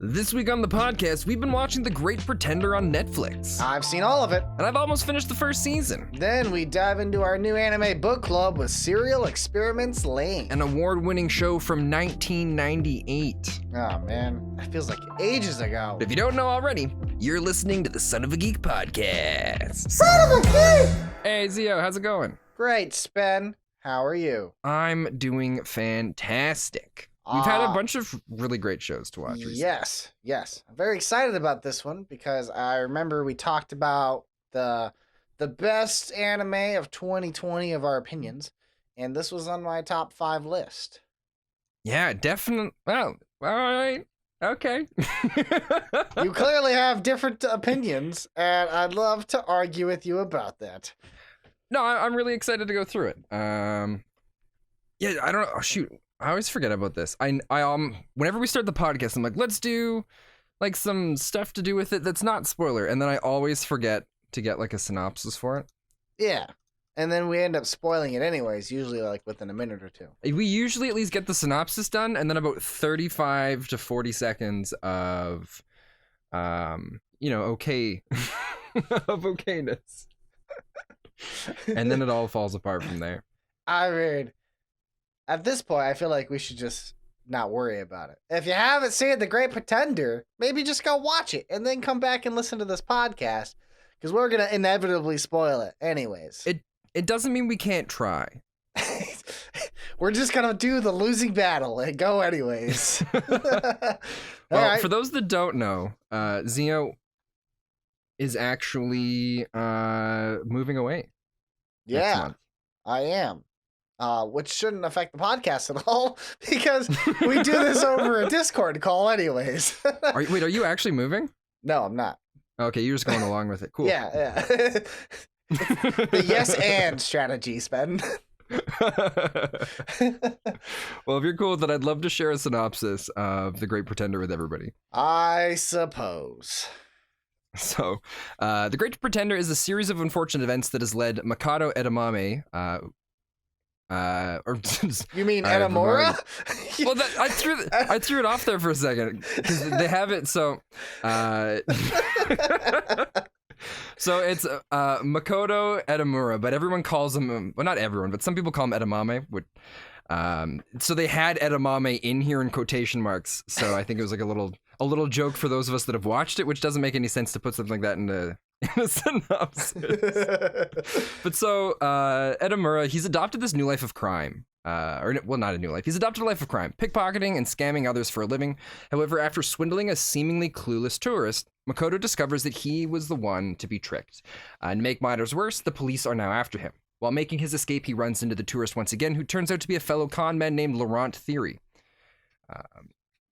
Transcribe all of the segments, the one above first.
This week on the podcast, we've been watching The Great Pretender on Netflix. I've seen all of it. And I've almost finished the first season. Then we dive into our new anime book club with Serial Experiments Lain. An award-winning show from 1998. Oh man, that feels like ages ago. If you don't know already, you're listening to the Son of a Geek podcast. Son of a geek! Hey Zeo, how's it going? Great, Spen. How are you? I'm doing fantastic. We've had a bunch of really great shows to watch recently. Yes. I'm very excited about this one because I remember we talked about the best anime of 2020 of our opinions, and this was on my top 5 list. Yeah, definitely. Well, all right. Okay. You clearly have different opinions, and I'd love to argue with you about that. No, I'm really excited to go through it. Yeah, I don't know. Oh, shoot. I always forget about this. I whenever we start the podcast, I'm like, let's do like some stuff to do with it that's not spoiler, and then I always forget to get like a synopsis for it. Yeah, and then we end up spoiling it anyways, usually like within a minute or two. We usually at least get the synopsis done, and then about 35 to 40 seconds of, okay, of okayness, and then it all falls apart from there. I mean, at this point, I feel like we should just not worry about it. If you haven't seen The Great Pretender, maybe just go watch it and then come back and listen to this podcast, because we're going to inevitably spoil it anyways. It doesn't mean we can't try. We're just going to do the losing battle and go anyways. Well, right. For those that don't know, Zeo is actually moving away. Yeah, next month. I am. Which shouldn't affect the podcast at all because we do this over a Discord call anyways. Are you actually moving? No, I'm not. Okay, you're just going along with it. Cool. Yeah. The yes and strategy, Spen. Well, if you're cool with it, I'd love to share a synopsis of The Great Pretender with everybody. I suppose. So, The Great Pretender is a series of unfortunate events that has led Makoto Edamame, you mean Edamura? Well, I threw it off there for a second because they have it. So, so it's Makoto Edamura, but everyone calls him. Well, not everyone, but some people call him Edamame. So they had Edamame in here in quotation marks. So I think it was like a little joke for those of us that have watched it, which doesn't make any sense to put something like that in a synopsis. But so Edamura, he's adopted this new life of crime. Not a new life. He's adopted a life of crime, pickpocketing and scamming others for a living. However, after swindling a seemingly clueless tourist, Makoto discovers that he was the one to be tricked. And to make matters worse, the police are now after him. While making his escape, he runs into the tourist once again, who turns out to be a fellow con man named Laurent Theory.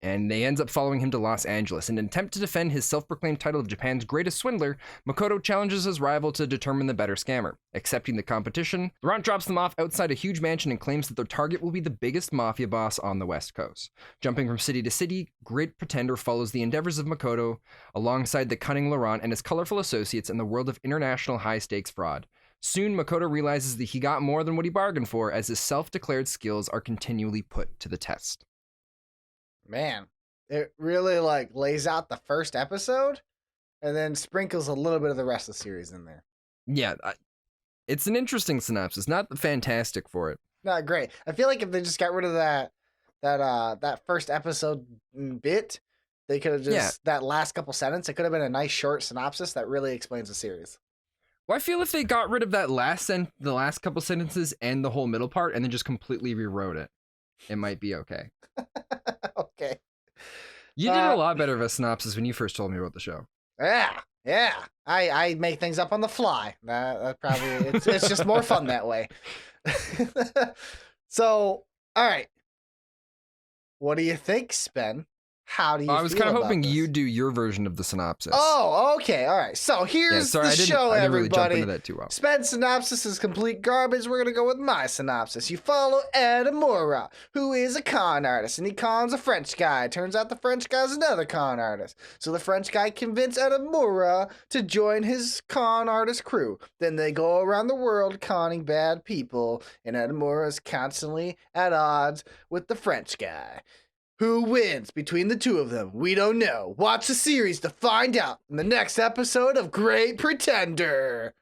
And they ends up following him to Los Angeles. In an attempt to defend his self-proclaimed title of Japan's greatest swindler, Makoto challenges his rival to determine the better scammer. Accepting the competition, Laurent drops them off outside a huge mansion and claims that their target will be the biggest mafia boss on the West Coast. Jumping from city to city, Great Pretender follows the endeavors of Makoto alongside the cunning Laurent and his colorful associates in the world of international high-stakes fraud. Soon, Makoto realizes that he got more than what he bargained for, as his self-declared skills are continually put to the test. Man, it really lays out the first episode and then sprinkles a little bit of the rest of the series in there. Yeah, it's an interesting synopsis. Not fantastic for it. Not great. I feel like if they just got rid of that first episode bit, they could have just that last couple sentences. It could have been a nice short synopsis that really explains the series. Well, I feel if they got rid of that the last couple sentences and the whole middle part, and then just completely rewrote it, it might be okay. Okay. You did a lot better of a synopsis when you first told me about the show. Yeah. I make things up on the fly. That probably it's just more fun that way. So, all right. What do you think, Spen? How do you feel I was kind of hoping this? you'd do your version of the synopsis. Oh, okay. All right. So here's the show, I didn't everybody. really jump into that too well. Spen's synopsis is complete garbage. We're going to go with my synopsis. You follow Edamura, who is a con artist, and he cons a French guy. Turns out the French guy's another con artist. So the French guy convinced Edamura to join his con artist crew. Then they go around the world conning bad people, and Edamura is constantly at odds with the French guy. Who wins between the two of them? We don't know. Watch the series to find out in the next episode of Great Pretender.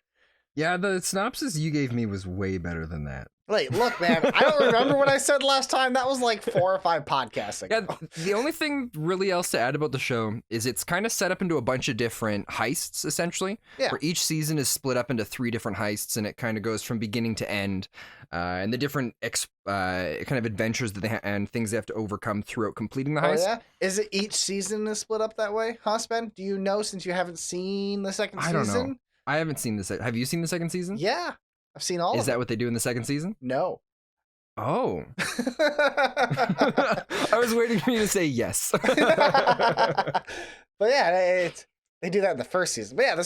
Yeah, the synopsis you gave me was way better than that. Wait, look, man, I don't remember what I said last time. That was like 4 or 5 podcasts ago. Yeah, the only thing really else to add about the show is it's kind of set up into a bunch of different heists, essentially. Yeah. Where each season is split up into 3 different heists, and it kind of goes from beginning to end, and the different kind of adventures that they and things they have to overcome throughout completing the heist. Oh, yeah? Is it each season is split up that way, huh, Spen? Do you know since you haven't seen the second season? I don't know. I haven't seen the Have you seen the second season? Yeah, I've seen all of it. Is that what they do in the second season? No. Oh. I was waiting for you to say yes. But yeah, they do that in the first season. But yeah, the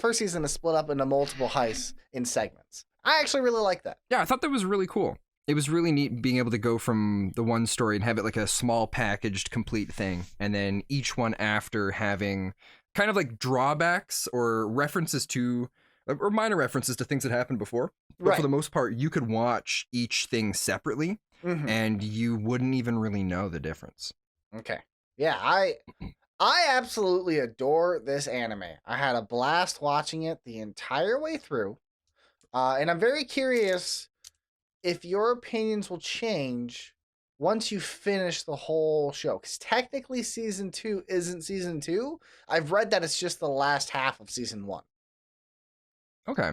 first season is split up into multiple heists in segments. I actually really like that. Yeah, I thought that was really cool. It was really neat being able to go from the one story and have it like a small packaged complete thing. And then each one after having kind of like drawbacks or references to, or minor references to things that happened before. But Right. for the most part, you could watch each thing separately and you wouldn't even really know the difference. Okay. Yeah, I absolutely adore this anime. I had a blast watching it the entire way through. And I'm very curious if your opinions will change once you finish the whole show. Because technically season 2 isn't season 2. I've read that it's just the last half of season 1. Okay.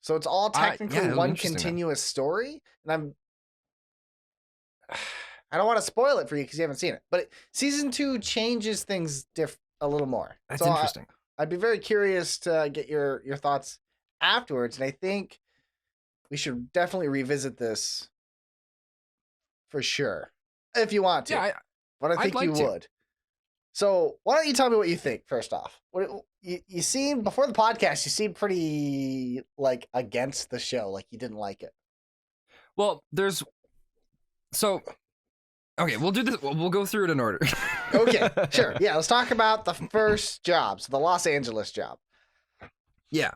So it's all technically it'll be one interesting then. continuous story. And I don't want to spoil it for you because you haven't seen it. But season 2 changes things a little more. That's So interesting. I'd be very curious to get your thoughts afterwards. And I think we should definitely revisit this for sure. If you want to. Yeah, but I think I'd you like to. would. So why don't you tell me what you think first off? You seem, before the podcast, you seemed pretty like against the show, like you didn't like it. well, okay, we'll do this. We'll go through it in order. Okay, sure. Yeah, let's talk about the first job, so the Los Angeles job. Yeah.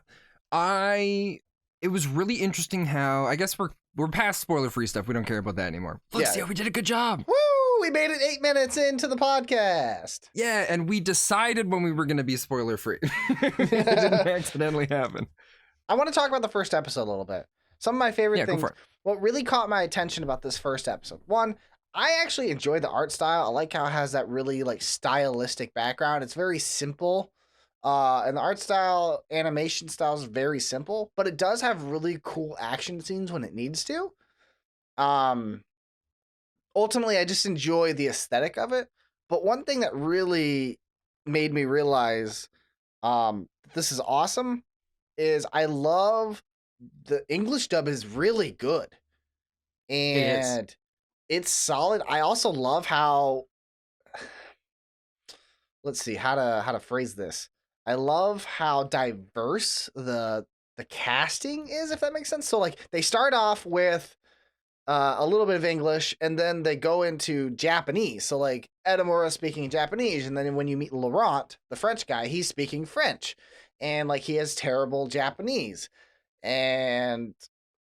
It was really interesting how, I guess we're past spoiler-free stuff. We don't care about that anymore. Look, Yeah. Zeo, we did a good job. Woo! We made it 8 minutes into the podcast. Yeah, and we decided when we were going to be spoiler-free. It didn't accidentally happen. I want to talk about the first episode a little bit. Some of my favorite Yeah, go things. for it. What really caught my attention about this first episode. One, I actually enjoy the art style. I like how it has that really like stylistic background. It's very simple. And the art style, animation style is very simple, but it does have really cool action scenes when it needs to. Ultimately, I just enjoy the aesthetic of it. But one thing that really made me realize this is awesome is I love the English dub is really good. And it's solid. I also love how, let's see how to phrase this. I love how diverse the casting is, if that makes sense. So like they start off with a little bit of English and then they go into Japanese. So like Edamura speaking Japanese, and then when you meet Laurent, the French guy, he's speaking French. And like he has terrible Japanese. And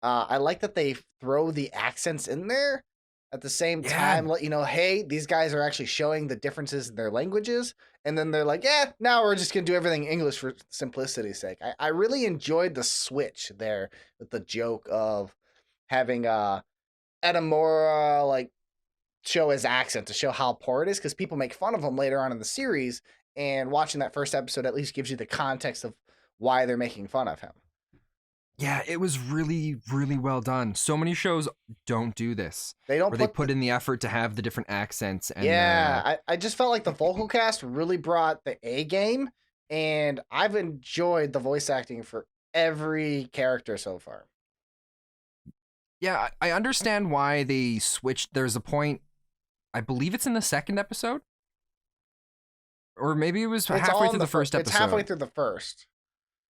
I like that they throw the accents in there at the same time, let you know, hey, these guys are actually showing the differences in their languages. And then they're like, yeah, now we're just going to do everything English for simplicity's sake. I really enjoyed the switch there with the joke of having Edamura like show his accent to show how poor it is, because people make fun of him later on in the series. And watching that first episode at least gives you the context of why they're making fun of him. Yeah, it was really, really well done. So many shows don't do this. They don't where they put in the effort to have the different accents. And, I just felt like the vocal cast really brought the A game, and I've enjoyed the voice acting for every character so far. Yeah, I understand why they switched. There's a point, I believe it's in the second episode, or maybe it was halfway through the first episode. It's halfway through the first.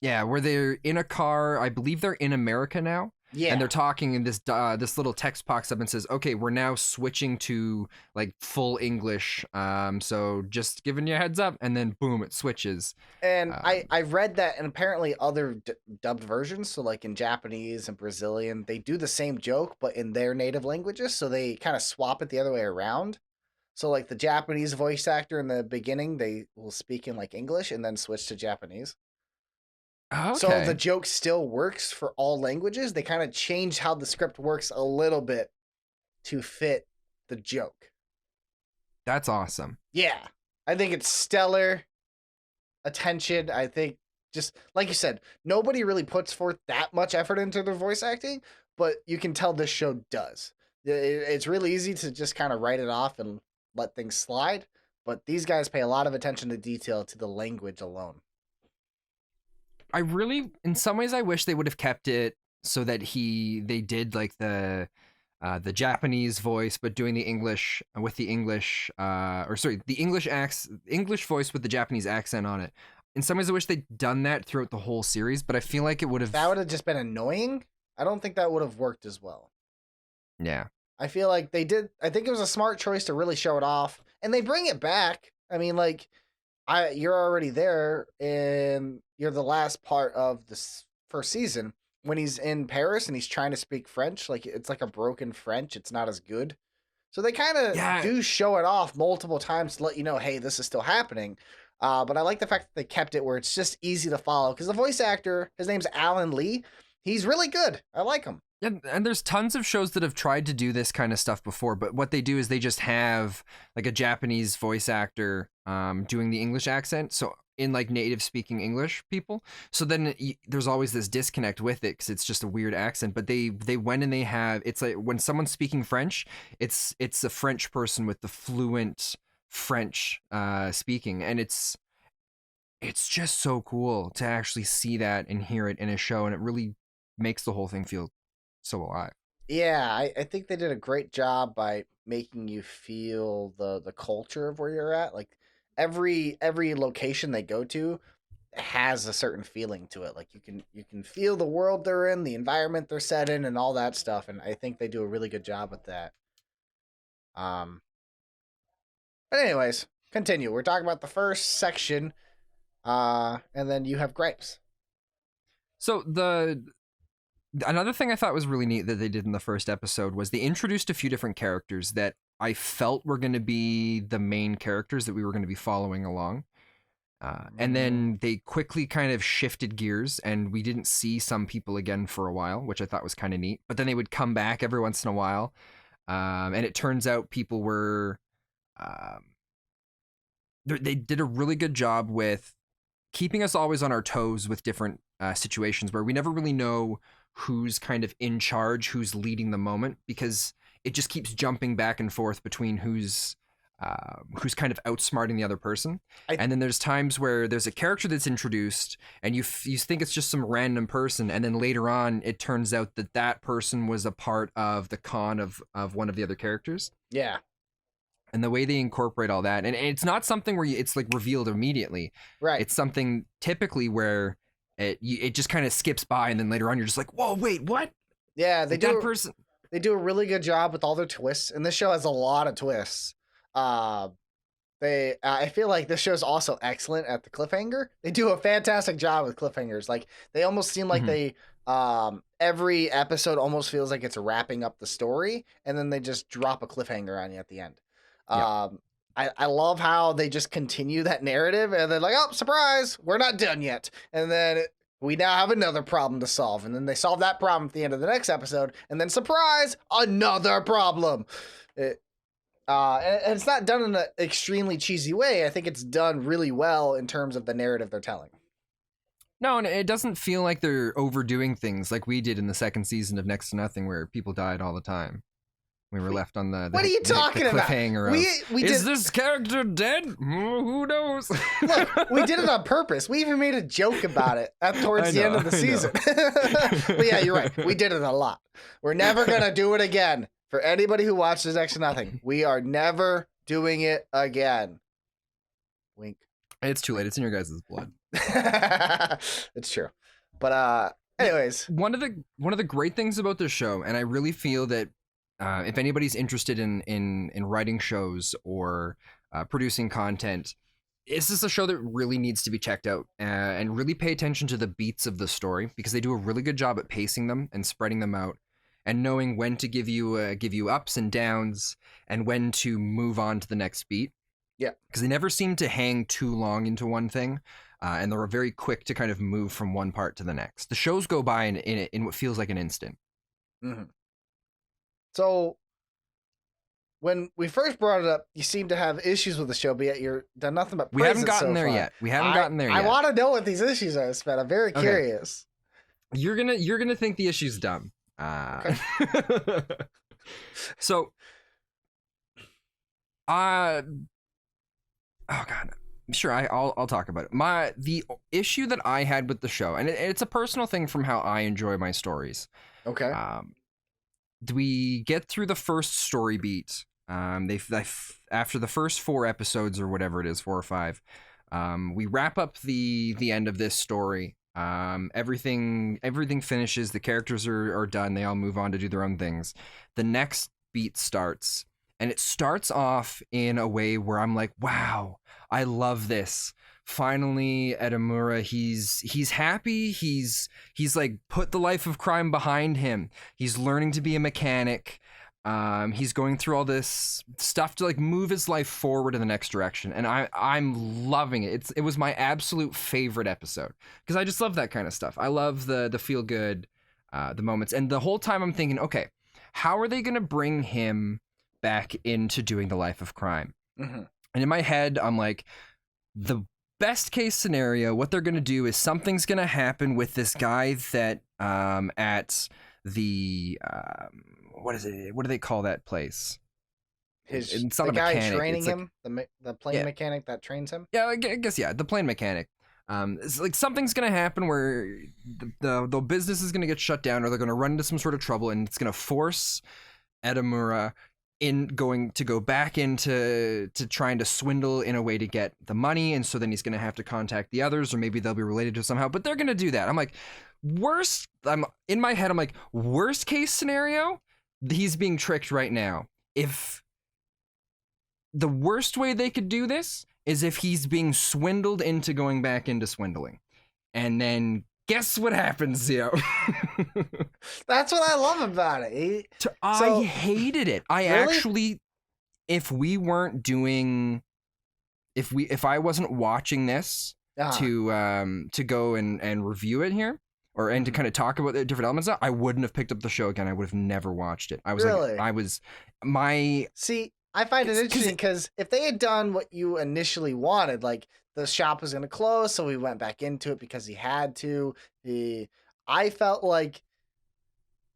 Yeah, where they're in a car. I believe they're in America now. Yeah. And they're talking, and this little text pops up and says, "Okay, we're now switching to like full English. So just giving you a heads up." And then boom, it switches. And Um, I read that, and apparently other dubbed versions, so like in Japanese and Brazilian, they do the same joke but in their native languages, so they kind of swap it the other way around. So like the Japanese voice actor in the beginning, they will speak in like English and then switch to Japanese. So the okay, joke still works for all languages. They kind of change how the script works a little bit to fit the joke. that's awesome. Yeah. I think it's stellar attention. I think just like you said, nobody really puts forth that much effort into their voice acting, but you can tell this show does. It's really easy to just kind of write it off and let things slide, but these guys pay a lot of attention to detail to the language alone. I really, in some ways, I wish they would have kept it so that they did like the Japanese voice, but doing the English with the English, or sorry, the English voice with the Japanese accent on it. In some ways, I wish they'd done that throughout the whole series, but I feel like it would have. That would have just been annoying. I don't think that would have worked as well. Yeah. I feel like they did. I think it was a smart choice to really show it off, and they bring it back. I mean, like, you're already there, and you're the last part of this first season when he's in Paris and he's trying to speak French. Like, it's like a broken French. It's not as good. So they kind of Yeah. do show it off multiple times to let you know, hey, this is still happening. But I like the fact that they kept it where it's just easy to follow because the voice actor, his name's Alan Lee. He's really good. I like him. Yeah, and there's tons of shows that have tried to do this kind of stuff before, but what they do is they just have like a Japanese voice actor doing the English accent, so in like native speaking English people. So then there's always this disconnect with it because it's just a weird accent. But they went and they have, it's like when someone's speaking French, it's a French person with the fluent French speaking, and it's just so cool to actually see that and hear it in a show, and it really makes the whole thing feel so alive. Yeah, I think they did a great job by making you feel the culture of where you're at. Like every location they go to has a certain feeling to it. Like you can feel the world they're in, the environment they're set in, and all that stuff. And I think they do a really good job with that. Um, but anyways, continue. We're talking about the first section, and then you have gripes. So another thing I thought was really neat that they did in the first episode was they introduced a few different characters that I felt were going to be the main characters that we were going to be following along. And then they quickly kind of shifted gears, and we didn't see some people again for a while, which I thought was kind of neat. But then they would come back every once in a while. And it turns out people were. They did a really good job with keeping us always on our toes with different situations where we never really know who's kind of in charge, who's leading the moment, because it just keeps jumping back and forth between who's kind of outsmarting the other person. And then there's times where there's a character that's introduced and you think it's just some random person, and then later on it turns out that that person was a part of the con of one of the other characters. Yeah. And the way they incorporate all that, and it's not something where it's like revealed immediately. Right. It's something typically where it just kind of skips by, and then later on you're just like, whoa, wait, what? Yeah, they do. That person. They do a really good job with all their twists, and this show has a lot of twists. I feel like this show is also excellent at the cliffhanger. They do a fantastic job with cliffhangers. Like they almost seem like they every episode almost feels like it's wrapping up the story, and then they just drop a cliffhanger on you at the end. Yeah. I love how they just continue that narrative, and they're like, oh, surprise, we're not done yet. And then we now have another problem to solve. And then they solve that problem at the end of the next episode, and then surprise, another problem. And it's not done in an extremely cheesy way. I think it's done really well in terms of the narrative they're telling. No, and it doesn't feel like they're overdoing things like we did in the second season of Next to Nothing, where people died all the time. We were left on the what are you talking about? Cliffhanger is this character dead? Who knows? Look, we did it on purpose. We even made a joke about it towards the end of the season. But yeah, you're right. We did it a lot. We're never gonna do it again. For anybody who watches Next to Nothing, we are never doing it again. Wink. It's too late. It's in your guys' blood. It's true. But Yeah, Anyways, one of the great things about this show, and I really feel that if anybody's interested in writing shows or producing content, this is a show that really needs to be checked out and really pay attention to the beats of the story because they do a really good job at pacing them and spreading them out and knowing when to give you ups and downs and when to move on to the next beat. Yeah. Because they never seem to hang too long into one thing. And they're very quick to kind of move from one part to the next. The shows go by in what feels like an instant. Mm-hmm. So when we first brought it up, you seem to have issues with the show, but yet you're done nothing but praise. We haven't it gotten so there far. yet. We haven't gotten there yet. I want to know what these issues are, Spen. I'm very curious. You're gonna think the issue's dumb. Okay. So, oh god, sure, I'll talk about it. The issue that I had with the show, and it's a personal thing from how I enjoy my stories. Okay. We get through the first story beat. After the first 4 episodes or whatever it is, 4 or 5, we wrap up the end of this story. Everything finishes. The characters are done. They all move on to do their own things. The next beat starts, and it starts off in a way where I'm like, wow, I love this. Finally, Edamura, he's happy. He's like put the life of crime behind him. He's learning to be a mechanic. He's going through all this stuff to like move his life forward in the next direction, and I'm loving it. It was my absolute favorite episode because I just love that kind of stuff. I love the feel good, the moments, and the whole time I'm thinking, okay, how are they gonna bring him back into doing the life of crime? Mm-hmm. And in my head, I'm like, the best case scenario, what they're gonna do is something's gonna happen with this guy that at the what is it? What do they call that place? It's not the a guy mechanic. training It's like, him, the plane mechanic that trains him. yeah, I guess yeah, the plane mechanic. It's like something's gonna happen where the business is gonna get shut down, or they're gonna run into some sort of trouble, and it's gonna force Edamura to go back into trying to swindle in a way to get the money, and so then he's gonna have to contact the others, or maybe they'll be related to somehow. But they're gonna do that. I'm like, I'm in my head. I'm like, worst case scenario, he's being tricked right now. If the worst way they could do this is if he's being swindled into going back into swindling. And then guess what happens, Zeo? That's what I love about it. I hated it. I really? actually, if I wasn't watching this to go and review it here, and to kind of talk about the different elements, I wouldn't have picked up the show again. I would have never watched it. I was like, See, I find it interesting because if they had done what you initially wanted, like the shop was going to close, so we went back into it because he had to. I felt like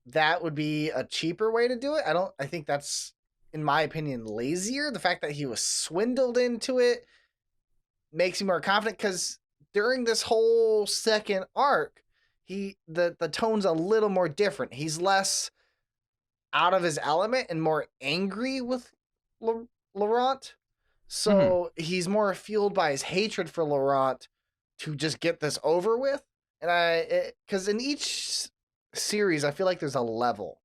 that would be a cheaper way to do it. I think that's, in my opinion, lazier. The fact that he was swindled into it makes me more confident because during this whole second arc, the tone's a little more different. He's less out of his element and more angry with Laurent. So he's more fueled by his hatred for Laurent to just get this over with. And because in each series, I feel like there's a level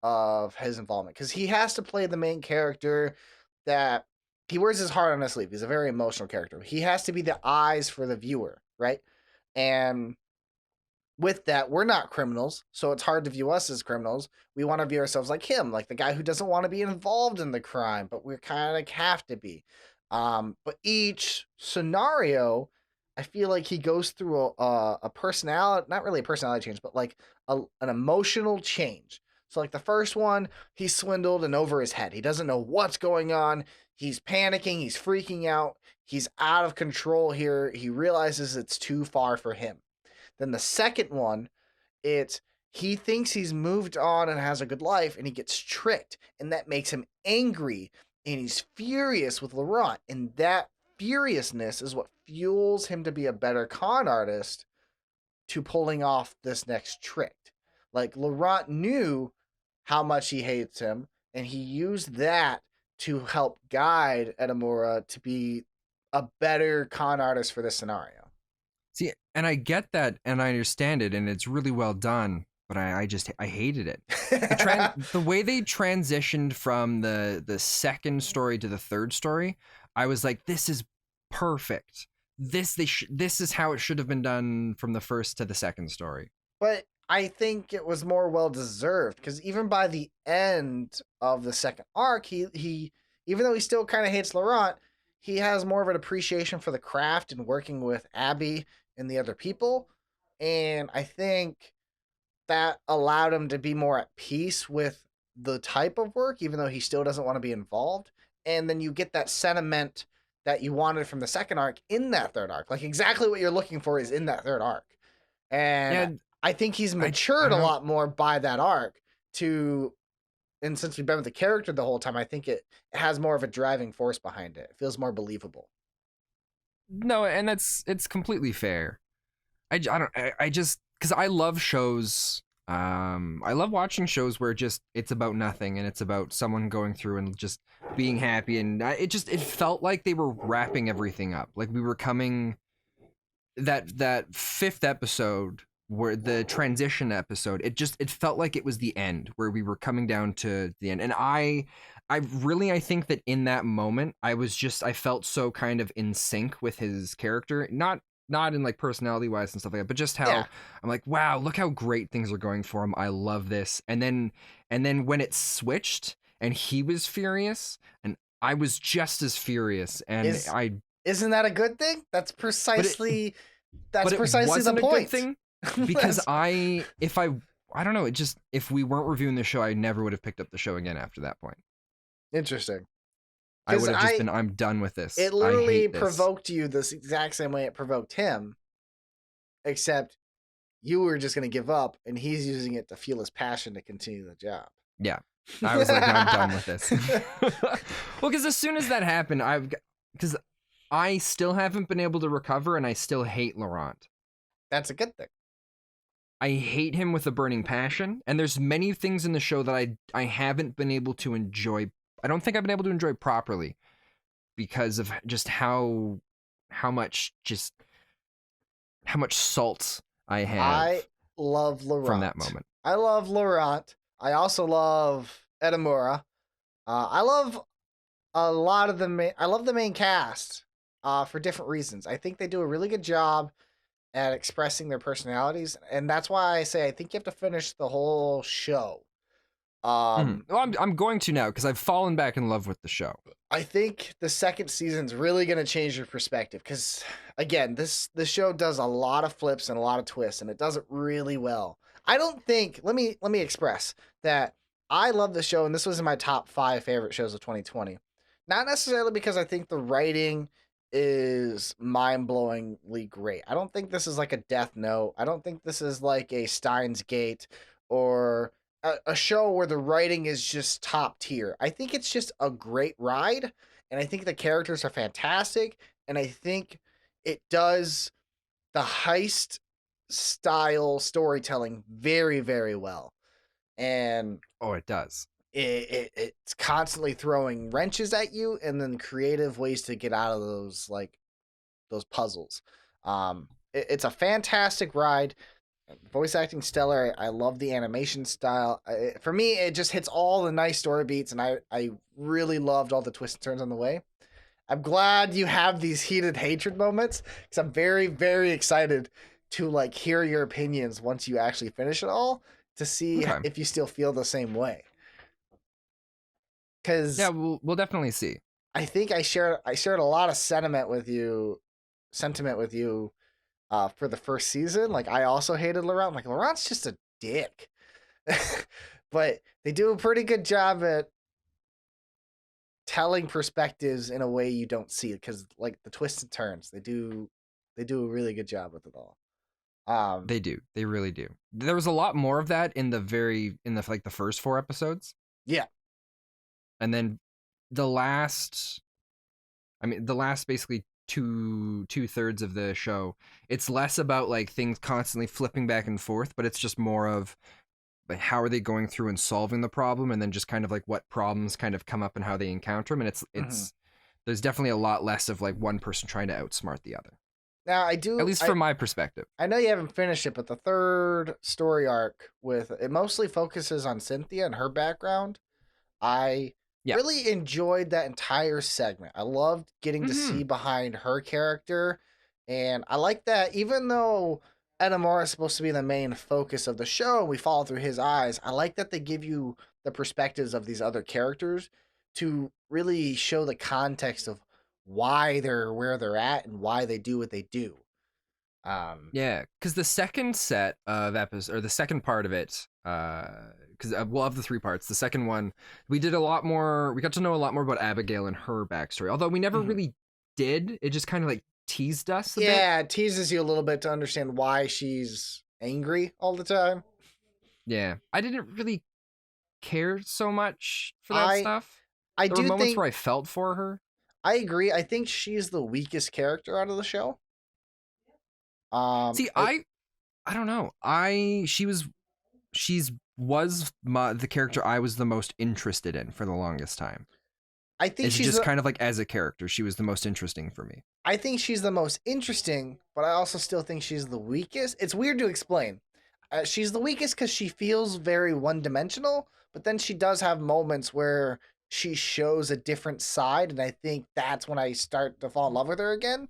of his involvement because he has to play the main character that he wears his heart on his sleeve. He's a very emotional character. He has to be the eyes for the viewer, right? And with that, we're not criminals, so it's hard to view us as criminals. We want to view ourselves like him, like the guy who doesn't want to be involved in the crime, but we kind of have to be. But each scenario, I feel like he goes through a personality, not really a personality change, but like an emotional change. So like the first one, he's swindled and over his head. He doesn't know what's going on. He's panicking. He's freaking out. He's out of control here. He realizes it's too far for him. Then the second one, he thinks he's moved on and has a good life, and he gets tricked, and that makes him angry, and he's furious with Laurent, and that furiousness is what fuels him to be a better con artist to pulling off this next trick. Like Laurent knew how much he hates him, and he used that to help guide Edamura to be a better con artist for this scenario. See, and I get that, and I understand it, and it's really well done. But I hated it. The way they transitioned from the second story to the third story, I was like, this is perfect. This is how it should have been done from the first to the second story. But I think it was more well deserved because even by the end of the second arc, he even though he still kind of hates Laurent, he has more of an appreciation for the craft and working with Abby and the other people. And I think that allowed him to be more at peace with the type of work, even though he still doesn't want to be involved. And then you get that sentiment that you wanted from the second arc in that third arc. Like exactly what you're looking for is in that third arc. And Yeah, I think he's matured I a don't- lot more by that arc to, and since we've been with the character the whole time, I think it has more of a driving force behind it. It feels more believable. No, and it's completely fair. I just because I love shows. I love watching shows where it's about nothing and it's about someone going through and just being happy, and it felt like they were wrapping everything up. Like we were coming that fifth episode where the transition episode, it felt like it was the end where we were coming down to the end. And I think that in that moment I felt so kind of in sync with his character, not in like personality wise and stuff like that, but just how I'm like, wow, look how great things are going for him. I love this. And then when it switched and he was furious and I was just as furious, and isn't that a good thing? That's precisely the point. A good thing because I don't know, if we weren't reviewing the show, I never would have picked up the show again after that point. Interesting. I would have just been, I'm done with this. It literally provoked you this exact same way it provoked him, except you were just going to give up, and he's using it to fuel his passion to continue the job. Yeah. I was like, I'm done with this. Well, because as soon as that happened, because I still haven't been able to recover, and I still hate Laurent. That's a good thing. I hate him with a burning passion, and there's many things in the show that I haven't been able to enjoy. I don't think I've been able to enjoy properly because of just how much salt I have. I love Laurent. From that moment. I love Laurent. I also love Edamura. I love a lot of I love the main cast for different reasons. I think they do a really good job at expressing their personalities, and that's why I say I think you have to finish the whole show. Well, I'm going to now because I've fallen back in love with the show. I think the second season's really going to change your perspective because, again, this show does a lot of flips and a lot of twists, and it does it really well. I don't think. Let me express that I love the show, and this was in my top 5 favorite shows of 2020. Not necessarily because I think the writing is mind-blowingly great. I don't think this is like a Death Note. I don't think this is like a Steins Gate or a show where the writing is just top tier. I think it's just a great ride, and I think the characters are fantastic, and I think it does the heist style storytelling very, very well. And it does. It's constantly throwing wrenches at you and then creative ways to get out of those puzzles. It's a fantastic ride. Voice acting stellar. I love the animation style. For me, it just hits all the nice story beats, and I really loved all the twists and turns on the way. I'm glad you have these heated hatred moments because I'm very, very excited to like hear your opinions once you actually finish it all to see if you still feel the same way. Because we'll definitely see. I think I shared a lot of sentiment with you for the first season. Like I also hated Laurent. Like Laurent's just a dick. But they do a pretty good job at telling perspectives in a way you don't see it because like the twists and turns, they do a really good job with it all. They do. They really do. There was a lot more of that in the first 4 episodes. Yeah. And then the last basically two-thirds of the show, it's less about like things constantly flipping back and forth, but it's just more of like how are they going through and solving the problem, and then just kind of like what problems kind of come up and how they encounter them. And it's there's definitely a lot less of like one person trying to outsmart the other. Now At least from my perspective. I know you haven't finished it, but the third story arc with it mostly focuses on Cynthia and her background. I Yeah. really enjoyed that entire segment. I loved getting to see behind her character, and I like that even though Edamura is supposed to be the main focus of the show and we follow through his eyes, I like that they give you the perspectives of these other characters to really show the context of why they're where they're at and why they do what they do. Yeah, because the second set of episodes, or the second part of it, because we'll have the 3 parts. The second one, we got to know a lot more about Abigail and her backstory. Although we never really did. It just kind of like teased us a bit. Yeah, it teases you a little bit to understand why she's angry all the time. Yeah, I didn't really care so much for that stuff. There were moments where I felt for her. I agree. I think she's the weakest character out of the show. See, I don't know. She's the character I was the most interested in for the longest time. I think she's just kind of like as a character, she was the most interesting for me. I think she's the most interesting, but I also still think she's the weakest. It's weird to explain. She's the weakest because she feels very one-dimensional, but then she does have moments where she shows a different side, and I think that's when I start to fall in love with her again.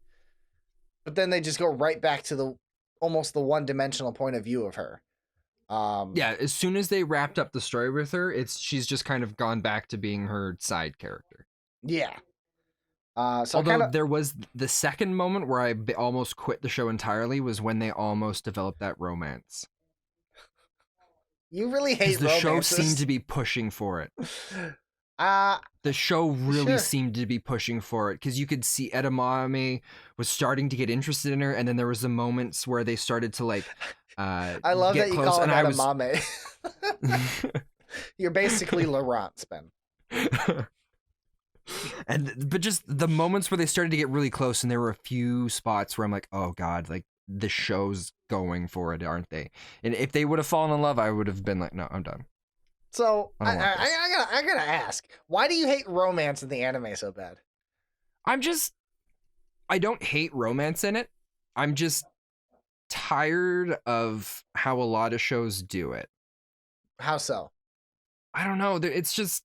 But then they just go right back to almost the one-dimensional point of view of her. Yeah, as soon as they wrapped up the story with her, she's just kind of gone back to being her side character. Yeah. Although there was the second moment where I almost quit the show entirely was when they almost developed that romance. You really hate the romances. show seemed to be pushing for it. The show really seemed to be pushing for it because you could see Edamame was starting to get interested in her, and then there was the moments where they started to like. I love that you call him Edamame. You're basically Laurent, Spen. But just the moments where they started to get really close, and there were a few spots where I'm like, oh god, like the show's going for it, aren't they? And if they would have fallen in love, I would have been like, no, I'm done. So I gotta ask, why do you hate romance in the anime so bad? I don't hate romance in it. I'm just tired of how a lot of shows do it. How so? I don't know. It's just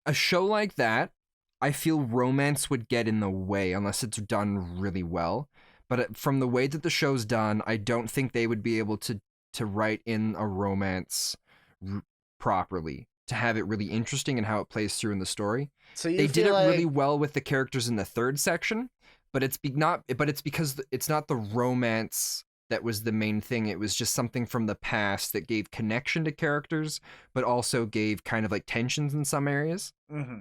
a show like that. I feel romance would get in the way unless it's done really well. But from the way that the show's done, I don't think they would be able to write in a romance properly to have it really interesting and how it plays through in the story. So they did it really well with the characters in the third section, but it's because it's not the romance that was the main thing. It was just something from the past that gave connection to characters, but also gave kind of like tensions in some areas. Mm-hmm.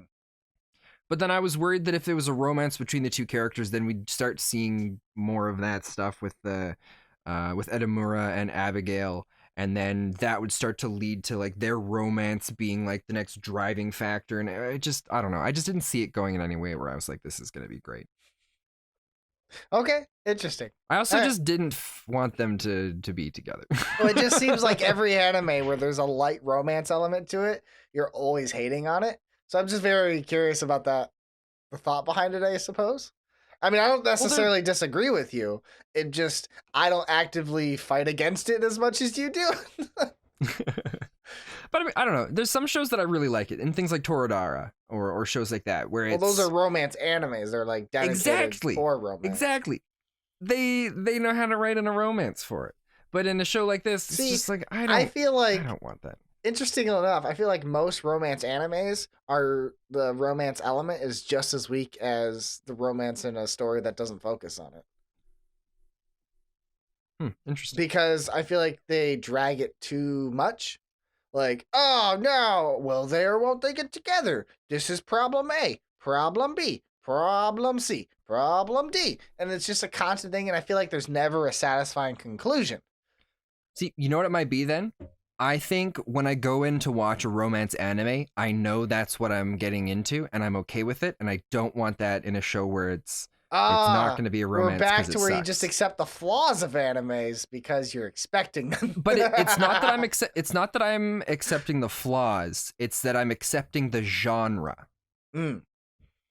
But then I was worried that if there was a romance between the two characters, then we'd start seeing more of that stuff with Edamura and Abigail, and then that would start to lead to like their romance being like the next driving factor. And I don't know. I just didn't see it going in any way where I was like, this is going to be great. Okay, interesting. I also just didn't want them to be together. Well, it just seems like every anime where there's a light romance element to it, you're always hating on it. So I'm just very curious about the thought behind it, I suppose. I mean, I don't necessarily disagree with you. It just, I don't actively fight against it as much as you do. But I mean, I don't know. There's some shows that I really like it, and things like Torodara or shows like that, where it's... Well, those are romance animes. They're like dedicated for romance. Exactly. They know how to write in a romance for it. But in a show like this, it's just like, I don't want that. Interesting enough, I feel like most romance animes the romance element is just as weak as the romance in a story that doesn't focus on it. Interesting. Because I feel like they drag it too much. Like, oh no, will they or won't they get together? This is problem A, problem B, problem C, problem D. And it's just a constant thing, and I feel like there's never a satisfying conclusion. See, you know what it might be then? I think when I go in to watch a romance anime, I know that's what I'm getting into, and I'm okay with it, and I don't want that in a show where it's not going to be a romance. We're back to where you just accept the flaws of animes because you're expecting them. But it's not that I'm accepting the flaws. It's that I'm accepting the genre.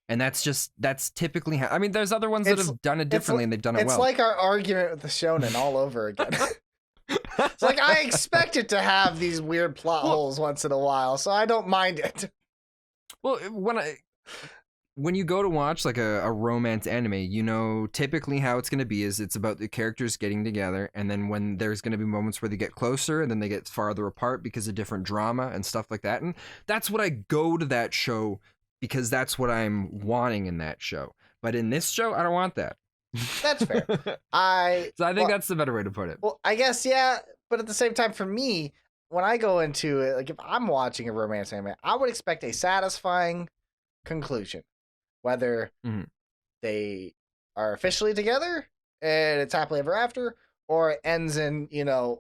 And that's typically how, I mean, there's other ones that It's- have done it differently and they've done it It's well. like our argument with the shonen all over again. It's like I expect it to have these weird plot holes once in a while, so I don't mind it. Well, when you go to watch like a romance anime, you know typically how it's going to be is it's about the characters getting together, and then when there's going to be moments where they get closer and then they get farther apart because of different drama and stuff like that. And that's what I go to that show because that's what I'm wanting in that show. But in this show, I don't want that. That's fair. So I think that's the better way to put it. Well, I guess, yeah, but at the same time, for me, when I go into it, like if I'm watching a romance anime, I would expect a satisfying conclusion. Whether they are officially together and it's happily ever after, or it ends in,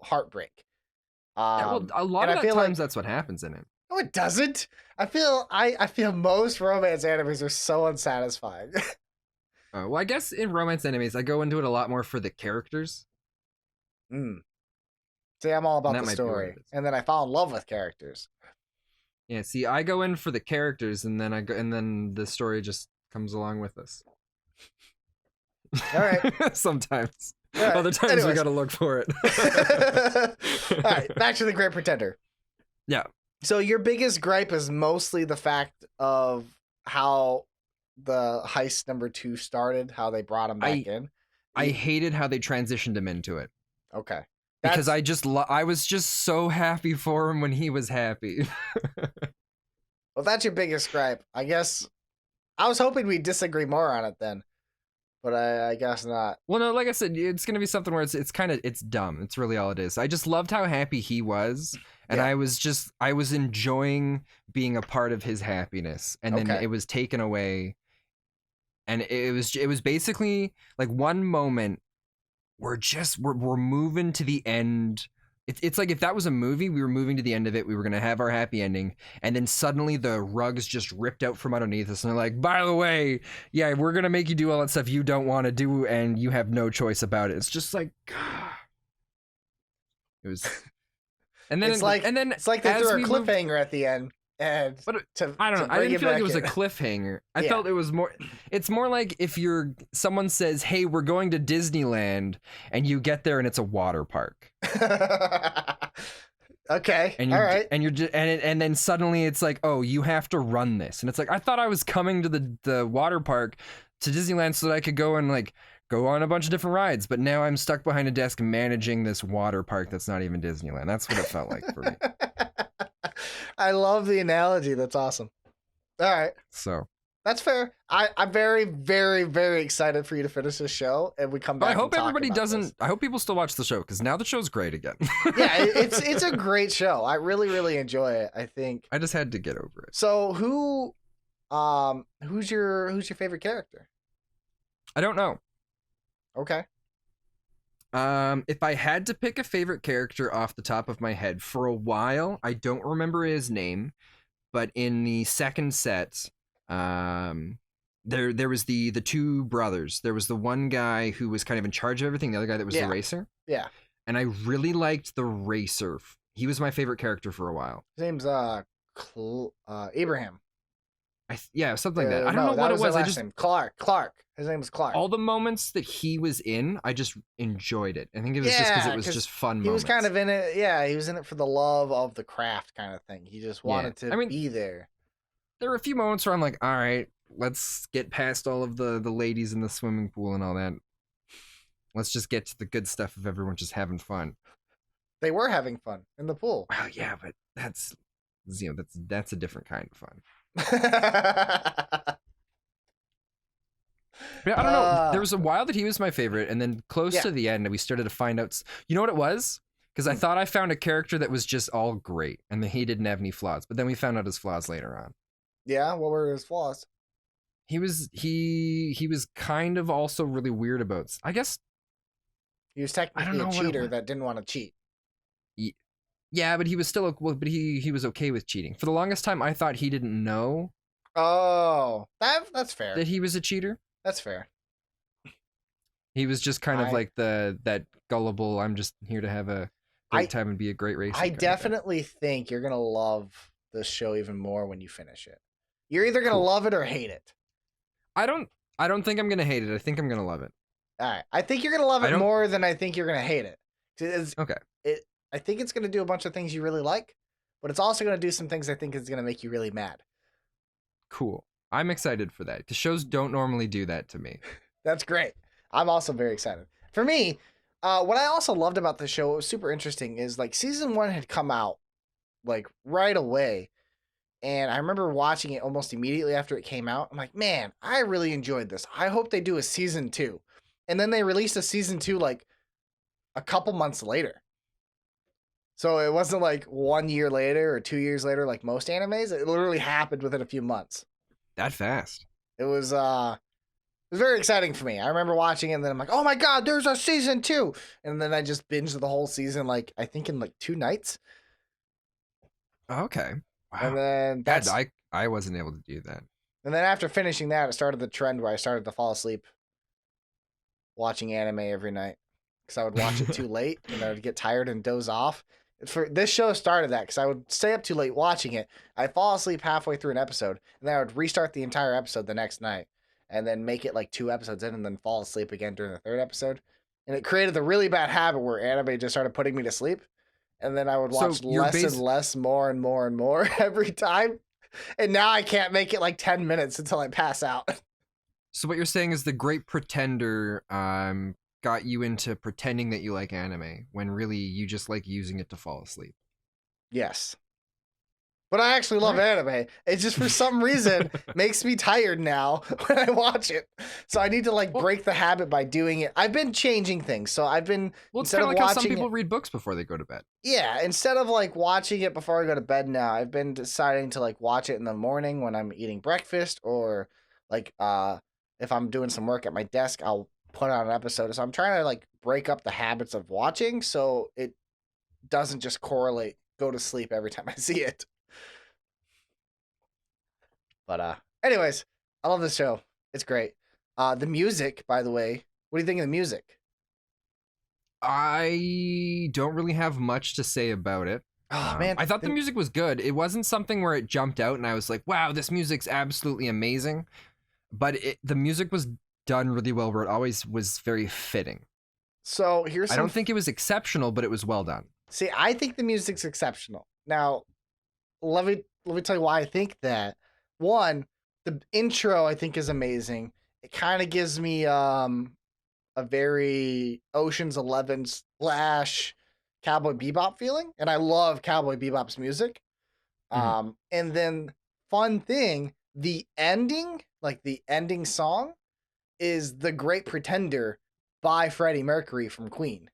heartbreak. Yeah, well, a lot of times that's what happens in it. No, it doesn't. I feel most romance animes are so unsatisfying. Well, I guess in romance animes, I go into it a lot more for the characters. See, I'm all about the story, and then I fall in love with characters. Yeah, see, I go in for the characters, and then the story just comes along with us. All right. Sometimes. All right. Other times Anyways. we gotta look for it. All right, back to The Great Pretender. Yeah. So your biggest gripe is mostly the fact of how the heist number 2 started, how they brought him back in. I hated how they transitioned him into it. Okay. Because I was just so happy for him when he was happy. Well, that's your biggest gripe. I guess I was hoping we'd disagree more on it then, but I guess not. Well, no, like I said, it's gonna be something where it's dumb. It's really all it is. I just loved how happy he was, and Yeah. I was enjoying being a part of his happiness, and then it was taken away, and it was basically like one moment. We're moving to the end. It's like if that was a movie, we were moving to the end of it. We were gonna have our happy ending, and then suddenly the rug's just ripped out from underneath us, and they're like, "By the way, yeah, we're gonna make you do all that stuff you don't want to do, and you have no choice about it." It's just like, it was, and then it's like they threw a cliffhanger at the end. And I don't know. I didn't feel like it was a cliffhanger. I felt it was more. It's more like if someone says, "Hey, we're going to Disneyland," and you get there and it's a water park. Okay. And all right. And then suddenly it's like, "Oh, you have to run this," and it's like I thought I was coming to the water park to Disneyland so that I could go and like go on a bunch of different rides, but now I'm stuck behind a desk managing this water park that's not even Disneyland. That's what it felt like for me. I love the analogy. That's awesome. All right. So that's fair. I'm very, very, very excited for you to finish this show, and we come back. I hope and talk everybody about doesn't. this. I hope people still watch the show because now the show's great again. Yeah, it's a great show. I really, really enjoy it. I think I just had to get over it. So who's your favorite character? I don't know. Okay. If I had to pick a favorite character off the top of my head, for a while, I don't remember his name, but in the second set, there was the two brothers. There was the one guy who was kind of in charge of everything, the other guy that was the racer. Yeah. And I really liked the racer. He was my favorite character for a while. His name's Abraham. Something like that. I don't know what it was. I just Clark. His name was Clark. All the moments that he was in, I just enjoyed it. I think it was just because it was just fun moments. He was kind of in it. Yeah, he was in it for the love of the craft kind of thing. He just wanted to be there. There were a few moments where I'm like, all right, let's get past all of the ladies in the swimming pool and all that. Let's just get to the good stuff of everyone just having fun. They were having fun in the pool. Well, yeah, but that's a different kind of fun. Yeah, I don't know. There was a while that he was my favorite, and then close to the end, we started to find out. You know what it was? Because I thought I found a character that was just all great, and that he didn't have any flaws. But then we found out his flaws later on. Yeah, what were his flaws? He was kind of also really weird about. I guess he was technically a cheater that didn't want to cheat. Yeah, but he was still but he was okay with cheating. For the longest time, I thought he didn't know. Oh, that's fair. That he was a cheater. That's fair. He was just kind of like that gullible. I'm just here to have a great time and be a great racer. I definitely think you're gonna love this show even more when you finish it. You're either gonna love it or hate it. I don't think I'm gonna hate it. I think I'm gonna love it. All right. I think you're gonna love I it don't. more than I think you're gonna hate it. Okay. I think it's gonna do a bunch of things you really like, but it's also gonna do some things I think is gonna make you really mad. Cool. I'm excited for that because shows don't normally do that to me. That's great. I'm also very excited. For me, what I also loved about the show, what was super interesting, is like season 1 had come out like right away. And I remember watching it almost immediately after it came out. I'm like, man, I really enjoyed this. I hope they do a season 2. And then they released a season 2 like a couple months later. So it wasn't like 1 year later or 2 years later like most animes. It literally happened within a few months. That fast. It was very exciting for me. I remember watching it and then I'm like, oh my god, there's a season 2. And then I just binged the whole season like I think in like 2 nights. Okay. Wow. And then that's I wasn't able to do that. And then after finishing that, it started the trend where I started to fall asleep watching anime every night because I would watch it too late and I would get tired and doze off. For this show started that because I would stay up too late watching it. I'd fall asleep halfway through an episode and then I would restart the entire episode the next night and then make it like 2 episodes in and then fall asleep again during the 3rd episode. And it created the really bad habit where anime just started putting me to sleep. And then I would watch less and less, more and more and more every time. And now I can't make it like 10 minutes until I pass out. So what you're saying is the Great Pretender got you into pretending that you like anime when really you just like using it to fall asleep. Yes. But I actually love anime. It just for some reason makes me tired now when I watch it. So I need to like break the habit by doing it. I've been changing things. So I've been it's kind of like how some people read books before they go to bed. Yeah, instead of like watching it before I go to bed now, I've been deciding to like watch it in the morning when I'm eating breakfast or like if I'm doing some work at my desk, I'll put on an episode. So I'm trying to like break up the habits of watching so it doesn't just correlate go to sleep every time I see it. But anyways, I love this show. It's great. The music, by the way, what do you think of the music? I don't really have much to say about it. Oh man, I thought the music was good. It wasn't something where it jumped out and I was like, wow, this music's absolutely amazing. But the music was done really well where it always was very fitting. So I don't think it was exceptional, but it was well done. See, I think the music's exceptional. Now, let me tell you why I think that. One, the intro I think is amazing. It kind of gives me a very Ocean's 11 / Cowboy Bebop feeling, and I love Cowboy Bebop's music. And then fun thing, the ending, like the ending song, is "The Great Pretender" by Freddie Mercury from Queen.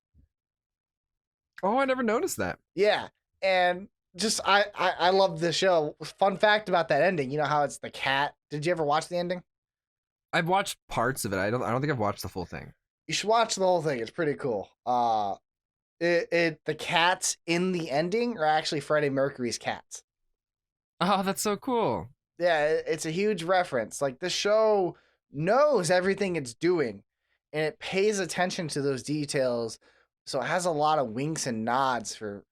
Oh, I never noticed that. Yeah, and just I love the show. Fun fact about that ending, you know how it's the cat. Did you ever watch the ending? I've watched parts of it. I don't think I've watched the full thing. You should watch the whole thing. It's pretty cool. The cats in the ending are actually Freddie Mercury's cats. Oh, that's so cool. Yeah, it's a huge reference. Like the show knows everything it's doing and it pays attention to those details. So it has a lot of winks and nods for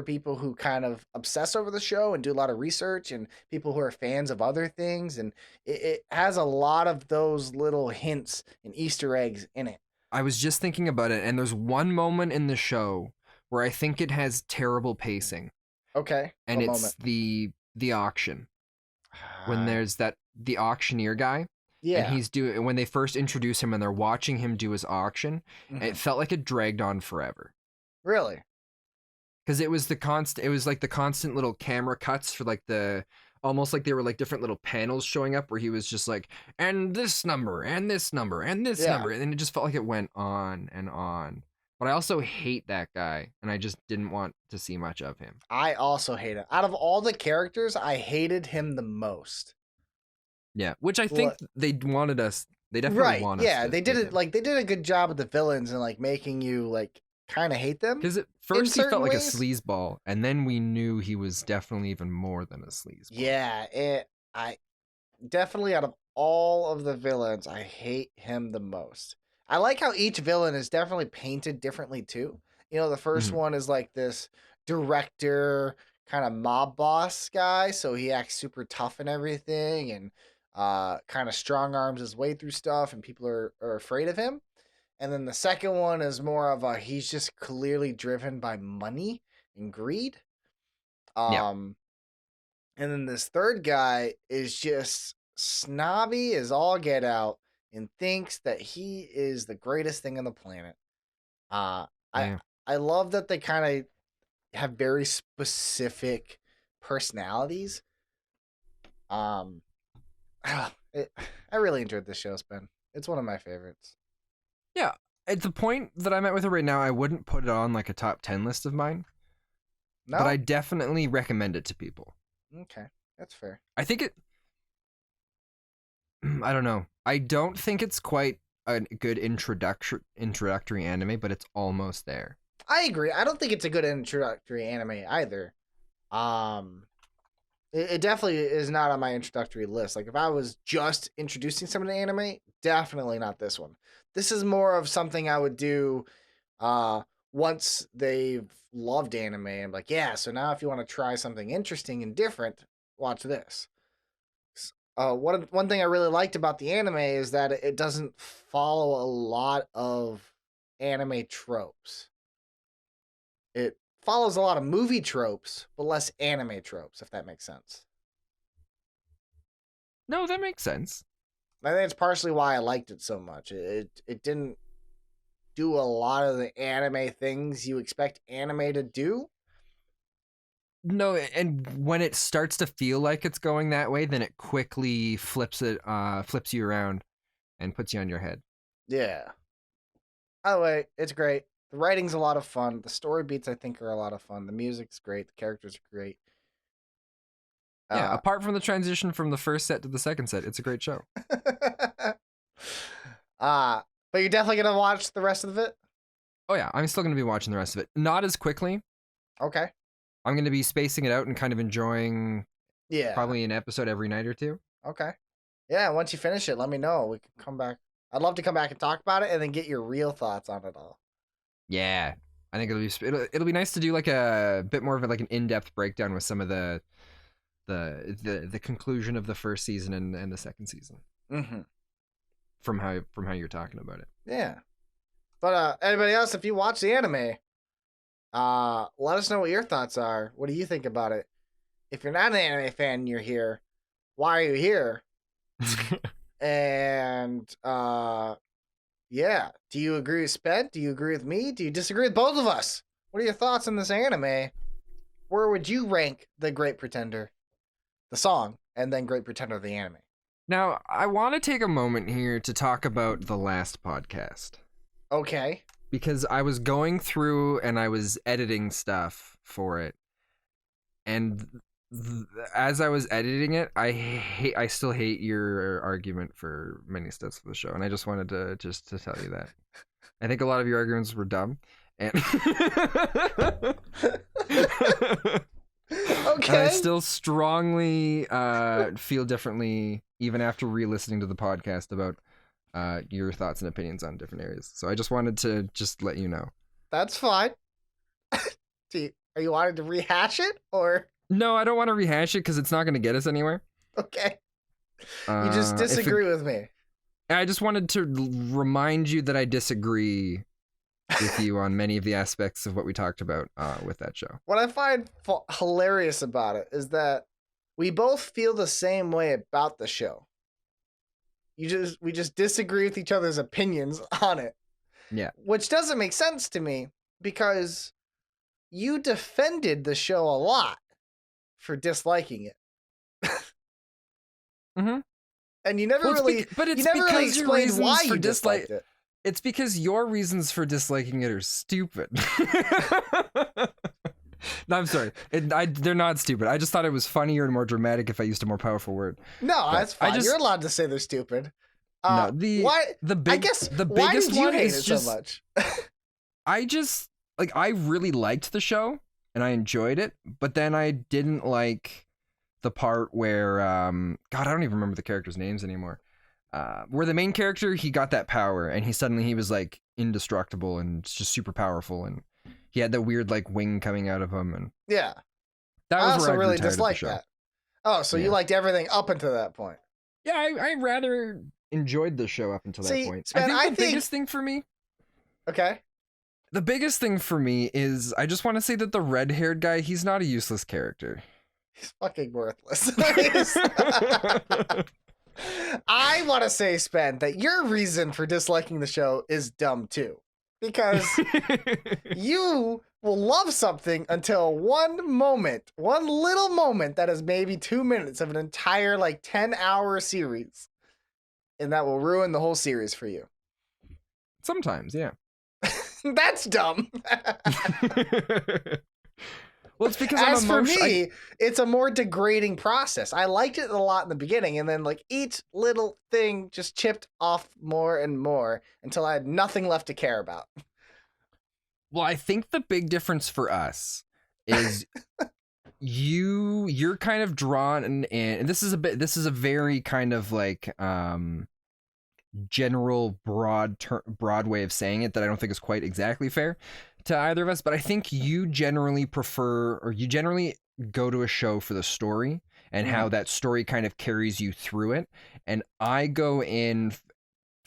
people who kind of obsess over the show and do a lot of research and people who are fans of other things. And it has a lot of those little hints and Easter eggs in it. I was just thinking about it, and there's one moment in the show where I think it has terrible pacing. Okay. And it's the auction. When there's the auctioneer guy. Yeah. And he's doing, when they first introduce him and they're watching him do his auction, it felt like it dragged on forever. Really? Because it was like the constant little camera cuts for like almost like they were like different little panels showing up where he was just like, and this number, and this number, and this number. And then it just felt like it went on and on. But I also hate that guy, and I just didn't want to see much of him. I also hate him. Out of all the characters, I hated him the most. Yeah, which I think they wanted us. They definitely want us. Yeah, they did it. Like they did a good job with the villains and like making you like kind of hate them. Because at first he felt like a sleazeball, and then we knew he was definitely even more than a sleazeball. Yeah, I definitely out of all of the villains, I hate him the most. I like how each villain is definitely painted differently too. You know, the first one is like this director kind of mob boss guy, so he acts super tough and everything, and kind of strong arms his way through stuff, and people are afraid of him. And then the second one is more of a he's just clearly driven by money and greed. Yeah. And then this third guy is just snobby as all get out and thinks that he is the greatest thing on the planet. I Yeah. I love that they kind of have very specific personalities. I really enjoyed this show, Spen. It's one of my favorites. Yeah. At the point that I'm at with it right now, I wouldn't put it on like a top 10 list of mine, No, but I definitely recommend it to people. okay, that's fair. I think it. I don't know. I don't think it's quite a good introductory anime, but it's almost there. I agree. I don't think it's a good introductory anime either. It definitely is not on my introductory list. Like if I was just introducing someone to anime, definitely not this one. This is more of something I would do once they've loved anime. I'm like, yeah, so now if you want to try something interesting and different, watch this. One thing I really liked about the anime is that it doesn't follow a lot of anime tropes. It follows a lot of movie tropes, but less anime tropes, if that makes sense. No, that makes sense. I think it's partially why I liked it so much. It didn't do a lot of the anime things you expect anime to do. No, and when it starts to feel like it's going that way, then it quickly flips you around and puts you on your head. Yeah. Either way, it's great. The writing's a lot of fun. The story beats, I think, are a lot of fun. The music's great. The characters are great. Yeah, apart from the transition from the first set to the second set, it's a great show. But you're definitely gonna watch the rest of it? Oh yeah, I'm still going to be watching the rest of it. Not as quickly. Okay. I'm going to be spacing it out and kind of enjoying Yeah. probably an episode every night or two. Okay. Yeah, once you finish it, let me know. We can come back. I'd love to come back and talk about it and then get your real thoughts on it all. Yeah, I think it'll be nice to do like a bit more of like an in-depth breakdown with some of the conclusion of the first season and the second season. Mm-hmm. From how you're talking about it. Yeah. But anybody else, if you watch the anime, let us know what your thoughts are. What do you think about it? If you're not an anime fan and you're here, why are you here? And yeah, do you agree with Sped? Do you agree with me? Do you disagree with both of us? What are your thoughts on this anime? Where would you rank The Great Pretender, the song, and then Great Pretender the anime? Now, I want to take a moment here to talk about the last podcast. Okay. Because I was going through and I was editing stuff for it. And as I was editing it, I still hate your argument for many steps of the show. And I just wanted to tell you that. I think a lot of your arguments were dumb. And Okay. I still strongly feel differently even after re-listening to the podcast about your thoughts and opinions on different areas. So I just wanted to just let you know. That's fine. Are you wanting to rehash it or? No, I don't want to rehash it because it's not going to get us anywhere. Okay. You just disagree with me. I just wanted to remind you that I disagree with you on many of the aspects of what we talked about with that show. What I find hilarious about it is that we both feel the same way about the show. We just disagree with each other's opinions on it. Yeah. Which doesn't make sense to me because you defended the show a lot for disliking it. Mm-hmm. And you never really explained why you disliked it. It's because your reasons for disliking it are stupid. No, I'm sorry. They're not stupid. I just thought it was funnier and more dramatic if I used a more powerful word. No, that's fine. You're allowed to say they're stupid. No, why did you hate it so much? I really liked the show and I enjoyed it, but then I didn't like the part where God, I don't even remember the characters' names anymore. Where the main character, he got that power and he was like indestructible and just super powerful, and he had that weird like wing coming out of him, and yeah, that was I also where I really grew tired of the disliked show. that. Oh, so you liked everything up until that point? Yeah, I rather enjoyed the show up until that See, point. Spen, I think the biggest thing for me. Okay. The biggest thing for me is I just want to say that the red-haired guy, he's not a useless character. He's fucking worthless. I want to say, Spen, that your reason for disliking the show is dumb too. Because you will love something until one little moment that is maybe 2 minutes of an entire 10-hour series. And that will ruin the whole series for you. Sometimes, yeah. That's dumb. Well, it's because As for me, it's a more degrading process. I liked it a lot in the beginning, and then each little thing just chipped off more and more until I had nothing left to care about. Well, I think the big difference for us is you're kind of drawn in, and this is a very kind of general broad way of saying it that I don't think is quite exactly fair to either of us, but I think you generally go to a show for the story and how that story kind of carries you through it, and I go in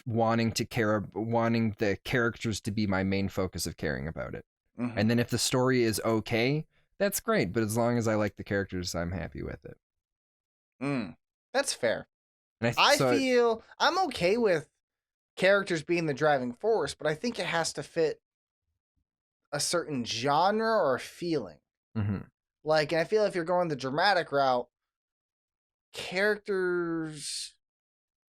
wanting the characters to be my main focus of caring about it. And then if the story is okay, that's great, but as long as I like the characters, I'm happy with it. That's fair. And I feel I'm okay with characters being the driving force, but I think it has to fit a certain genre or feeling. And I feel if you're going the dramatic route, characters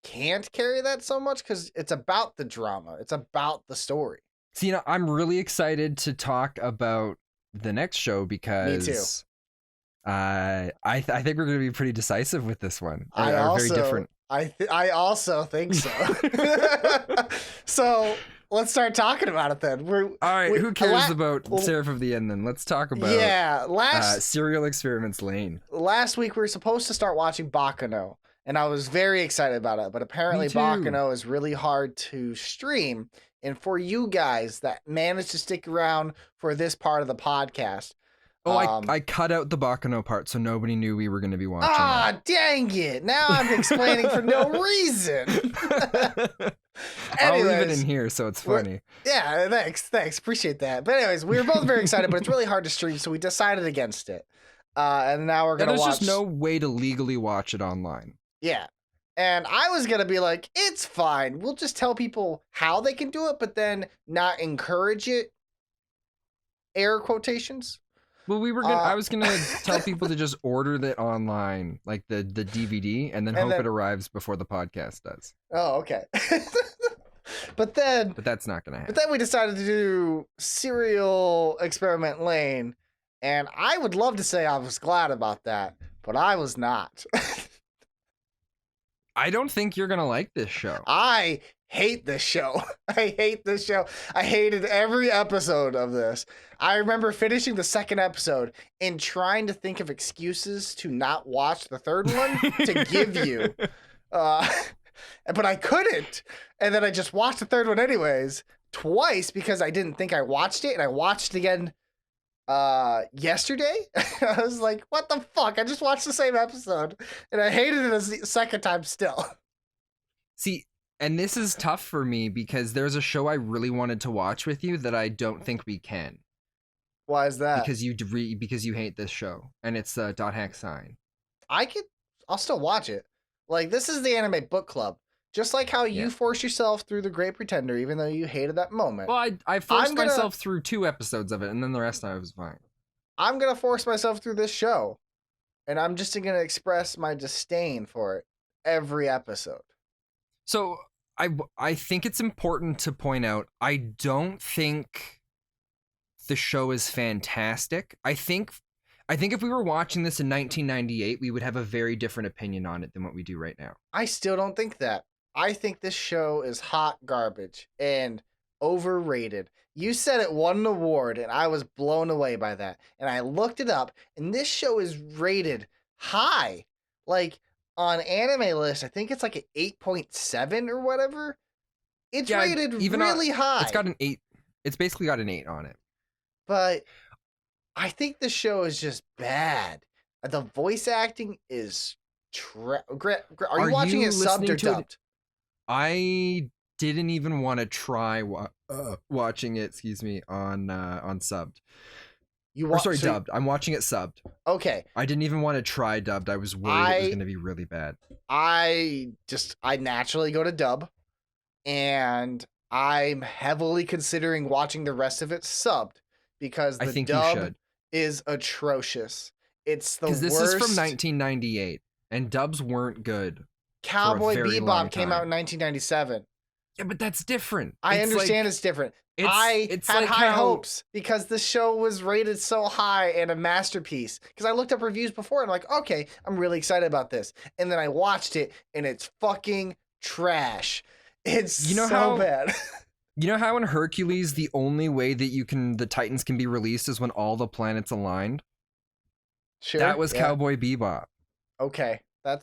can't carry that so much because it's about the drama. It's about the story. See, I'm really excited to talk about the next show because Me too. I think we're going to be pretty decisive with this one. Very different. I also think so. So let's start talking about it then. All right, who cares about Seraph of the End then? Let's talk about Serial Experiments Lain. Last week we were supposed to start watching Baccano, and I was very excited about it, but apparently Baccano is really hard to stream. And for you guys that managed to stick around for this part of the podcast, I cut out the Baccano part so nobody knew we were going to be watching that. Dang it. Now I'm explaining for no reason. I'll leave it in here so it's funny. Yeah, thanks. Appreciate that. But anyways, we were both very excited, but it's really hard to stream, so we decided against it. And now we're going to watch... There's just no way to legally watch it online. Yeah. And I was going to be like, it's fine. We'll just tell people how they can do it, but then not encourage it. Air quotations. Well, I was gonna tell people to just order it online, like the DVD, and then hope it arrives before the podcast does. Oh, okay. But that's not gonna happen. But then we decided to do Serial Experiment Lain, and I would love to say I was glad about that, but I was not. I don't think you're gonna like this show. I hate this show. I hate this show. I hated every episode of this. I remember finishing the second episode and trying to think of excuses to not watch the third one to give you. But I couldn't. And then I just watched the third one anyways, twice because I didn't think I watched it. And I watched it again yesterday. I was like, what the fuck? I just watched the same episode. And I hated it a second time still. See, and this is tough for me because there's a show I really wanted to watch with you that I don't think we can. Why is that? Because you hate this show, and it's Dot Hack Sign. I'll still watch it. This is the anime book club. Just like how you force yourself through The Great Pretender, even though you hated that moment. Well, I forced myself through 2 episodes of it, and then the rest of it was fine. I'm gonna force myself through this show, and I'm just gonna express my disdain for it every episode. So I think it's important to point out, I don't think the show is fantastic. I think if we were watching this in 1998, we would have a very different opinion on it than what we do right now. I still don't think that. I think this show is hot garbage and overrated. You said it won an award, and I was blown away by that. And I looked it up, and this show is rated high. On Anime List, I think it's an 8.7 or whatever. It's rated really high. It's got an 8. It's basically got an 8 on it. But I think the show is just bad. The voice acting is Are you watching you it subbed listening or to it? dubbed? I didn't even want to try watching it, on subbed. So Dubbed. I'm watching it subbed. okay. I didn't even want to try dubbed. I was worried it was going to be really bad. I naturally go to dub, and I'm heavily considering watching the rest of it subbed because I the think you dub should. is atrocious. It's the worst. Because this is from 1998, and dubs weren't good. Cowboy very long Bebop came out in time. 1997. Yeah, but that's different. I It's understand like- it's different. it's- I it's had like high how- hopes because the show was rated so high and a masterpiece. Because I looked up reviews before and I'm like, okay, I'm really excited about this. And then I watched it and it's fucking trash. It's so bad. You know how in Hercules the only way that the Titans can be released is when all the planets aligned? Sure. That was yeah. Cowboy Bebop. Okay. There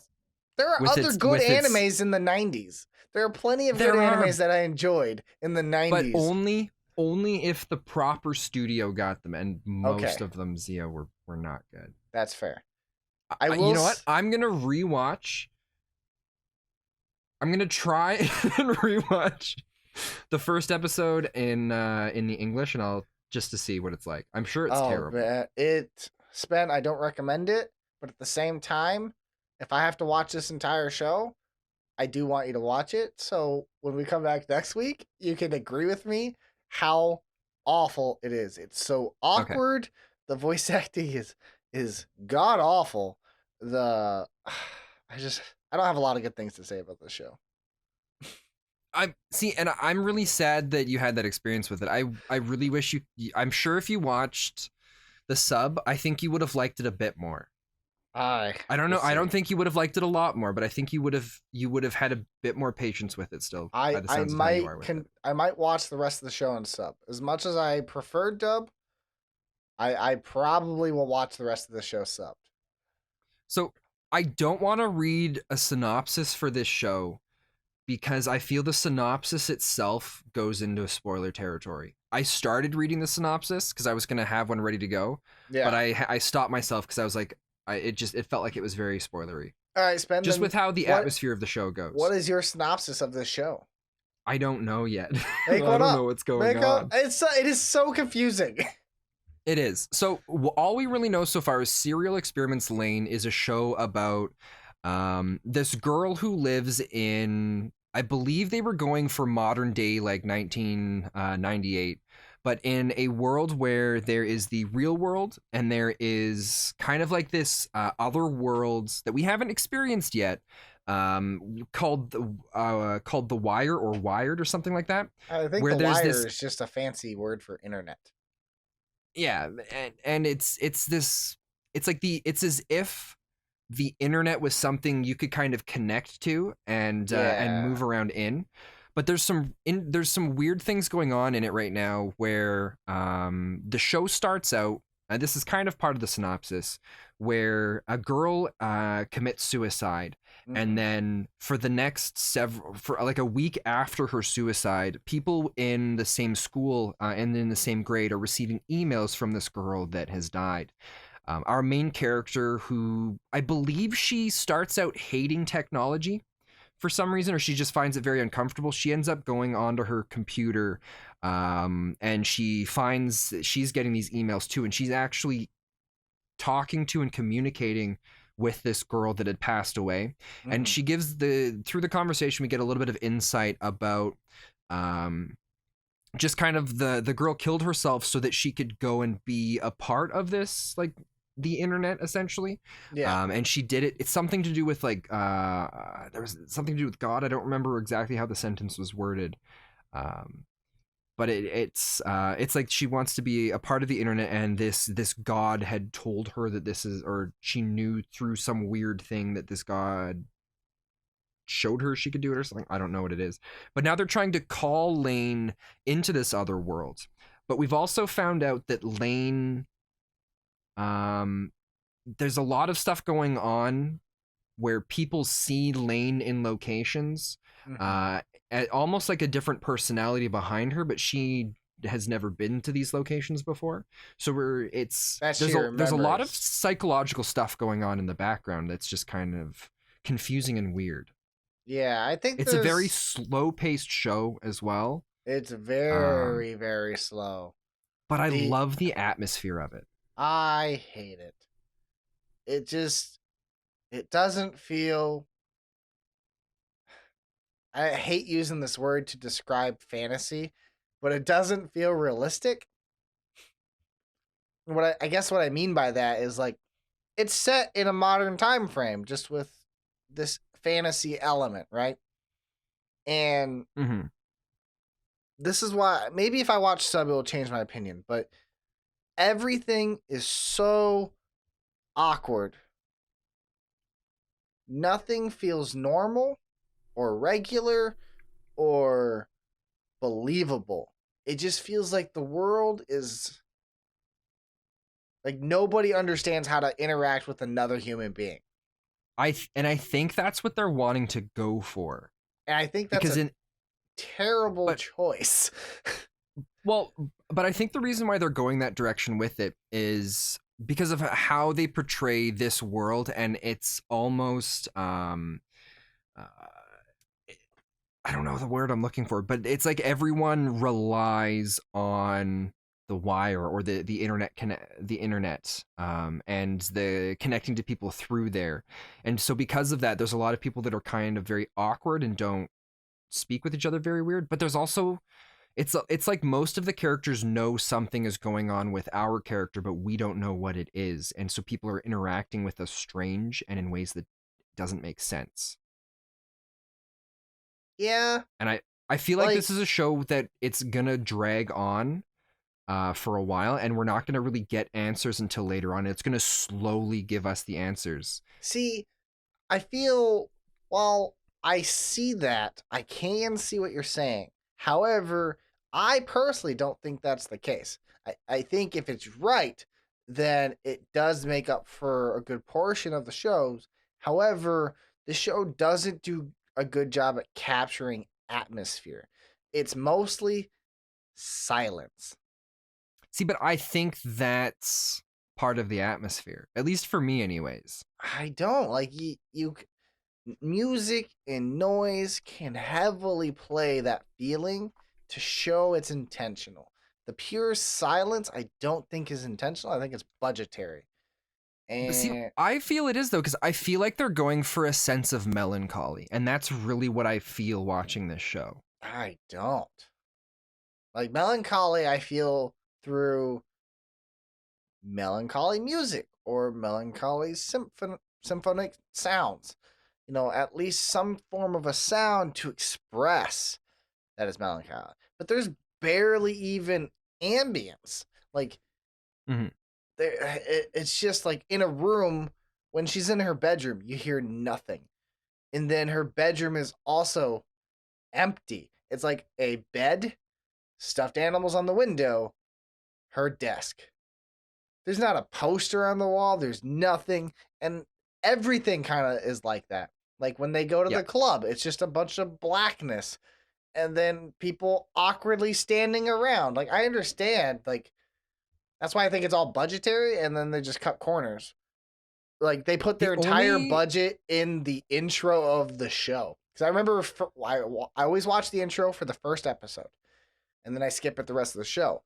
are With other its- good with its- animes in the 90s. There are plenty of good There are. animes that I enjoyed in the 90s. But only if the proper studio got them, and most Okay. of them, Zeo, were not good. That's fair. You know what? I'm gonna rewatch. I'm gonna try and rewatch the first episode in the English, and I'll just to see what it's like. I'm sure it's terrible. Man. Spen, I don't recommend it, but at the same time, if I have to watch this entire show, I do want you to watch it. So when we come back next week, you can agree with me how awful it is. It's so awkward. Okay. The voice acting is god awful. I don't have a lot of good things to say about this show. And I'm really sad that you had that experience with it. I really wish I'm sure if you watched the sub, I think you would have liked it a bit more. I don't know. I don't think you would have liked it a lot more, but I think you would have had a bit more patience with it still. I might watch the rest of the show in sub. As much as I prefer dub, I probably will watch the rest of the show subbed. So I don't want to read a synopsis for this show because I feel the synopsis itself goes into spoiler territory. I started reading the synopsis because I was going to have one ready to go, but I stopped myself because I was like, it felt like it was very spoilery. All right, Spen. Just with how the atmosphere of the show goes. What is your synopsis of this show? I don't know yet. I don't know what's going on. It is so confusing. It is. So all we really know so far is Serial Experiments Lain is a show about this girl who lives in, I believe they were going for modern day, like 1998, but in a world where there is the real world and there is kind of like this other worlds that we haven't experienced yet, called the Wire or Wired or something like that. I think the Wire is just a fancy word for internet. Yeah, and it's as if the internet was something you could kind of connect to and move around in. But there's some weird things going on in it right now where the show starts out, and this is kind of part of the synopsis, where a girl commits suicide, and then for the next for like a week after her suicide, people in the same school and in the same grade are receiving emails from this girl that has died. Our main character, who I believe she starts out hating technology for some reason, or she just finds it very uncomfortable. She ends up going onto her computer and she finds she's getting these emails too, and she's actually talking to and communicating with this girl that had passed away. And she gives through the conversation, we get a little bit of insight about just kind of the girl killed herself so that she could go and be a part of this, like the internet essentially. And she did it. It's something to do with like there was something to do with God. I don't remember exactly how the sentence was worded, but it's like she wants to be a part of the internet, and this God had told her that this is, or she knew through some weird thing that this God showed her she could do it or something. I don't know what it is, but now they're trying to call Lain into this other world. But we've also found out that Lain, there's a lot of stuff going on where people see Lain in locations, almost like a different personality behind her, but she has never been to these locations before. So there's a lot of psychological stuff going on in the background that's just kind of confusing and weird. Yeah, I think It's a very slow-paced show as well. It's Um, very, very slow. but I The love the atmosphere of it. I hate it. It doesn't feel. I hate using this word to describe fantasy, but it doesn't feel realistic. I guess what I mean by that is like it's set in a modern time frame, just with this fantasy element, right? And Mm-hmm. this is why maybe if I watch sub, it will change my opinion. But everything is so awkward. Nothing feels normal or regular or believable. It just feels like the world is like nobody understands how to interact with another human being. I think that's what they're wanting to go for. And I think that's Because a terrible choice. Well, but I think the reason why they're going that direction with it is because of how they portray this world, and it's almost I don't know the word I'm looking for, but it's like everyone relies on the wire or the internet and the connecting to people through there. And so because of that, there's a lot of people that are kind of very awkward and don't speak with each other very weird. But there's also it's like most of the characters know something is going on with our character, but we don't know what it is. And so people are interacting with us strange and in ways that doesn't make sense. Yeah. And I feel like this is a show that it's gonna drag on for a while, and we're not gonna really get answers until later on. It's gonna slowly give us the answers. See, I feel while I see that, I can see what you're saying. However, I personally don't think that's the case. I think if it's right, then it does make up for a good portion of the shows. However, the show doesn't do a good job at capturing atmosphere. It's mostly silence. See, but I think that's part of the atmosphere, at least for me anyways. I don't like you music and noise can heavily play that feeling to show it's intentional. The pure silence I don't think is intentional. I think it's budgetary. But see, And I feel it is though, because I feel like they're going for a sense of melancholy, and that's really what I feel watching this show. I don't. Like melancholy I feel through melancholy music or melancholy symphonic sounds. You know, at least some form of a sound to express that is melancholy. But there's barely even ambience. Like, it's just like in a room when she's in her bedroom, you hear nothing. And then her bedroom is also empty. It's like a bed, stuffed animals on the window, her desk. There's not a poster on the wall. There's nothing. And everything kind of is like that. Like when they go to the club, it's just a bunch of blackness. And then people awkwardly standing around. Like, I understand. Like, that's why I think it's all budgetary. And then they just cut corners. Like, they put their entire budget in the intro of the show. Because I remember I always watch the intro for the first episode. And then I skip it the rest of the show.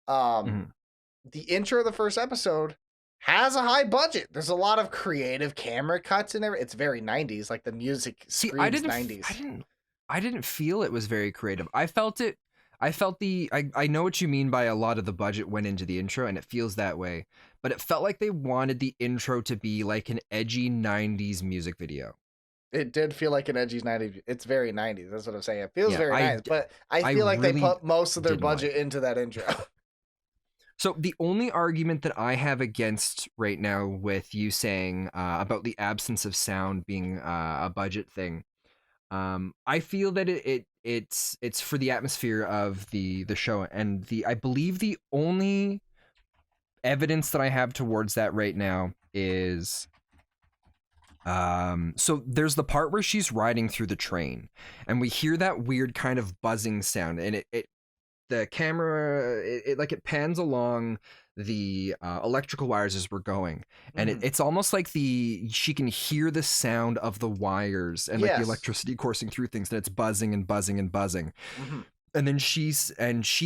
The intro of the first episode has a high budget. There's a lot of creative camera cuts and everything. It's very 90s. Like, the music screams 90s. I didn't feel it was very creative. I felt it. I know what you mean by a lot of the budget went into the intro, and it feels that way. But it felt like they wanted the intro to be like an edgy 90s music video. It did feel like an edgy 90s. It's very 90s. That's what I'm saying. It feels very nice. But I feel like really they put most of their budget into that intro. So the only argument that I have against right now with you saying about the absence of sound being a budget thing, I feel that it's for the atmosphere of the show, and I believe the only evidence that I have towards that right now is so there's the part where she's riding through the train, and we hear that weird kind of buzzing sound, and the camera it pans along the electrical wires as we're going, and Mhm. it's almost like she can hear the sound of the wires and like the Yes. electricity coursing through things, and it's buzzing and buzzing and buzzing. Hmm. And then she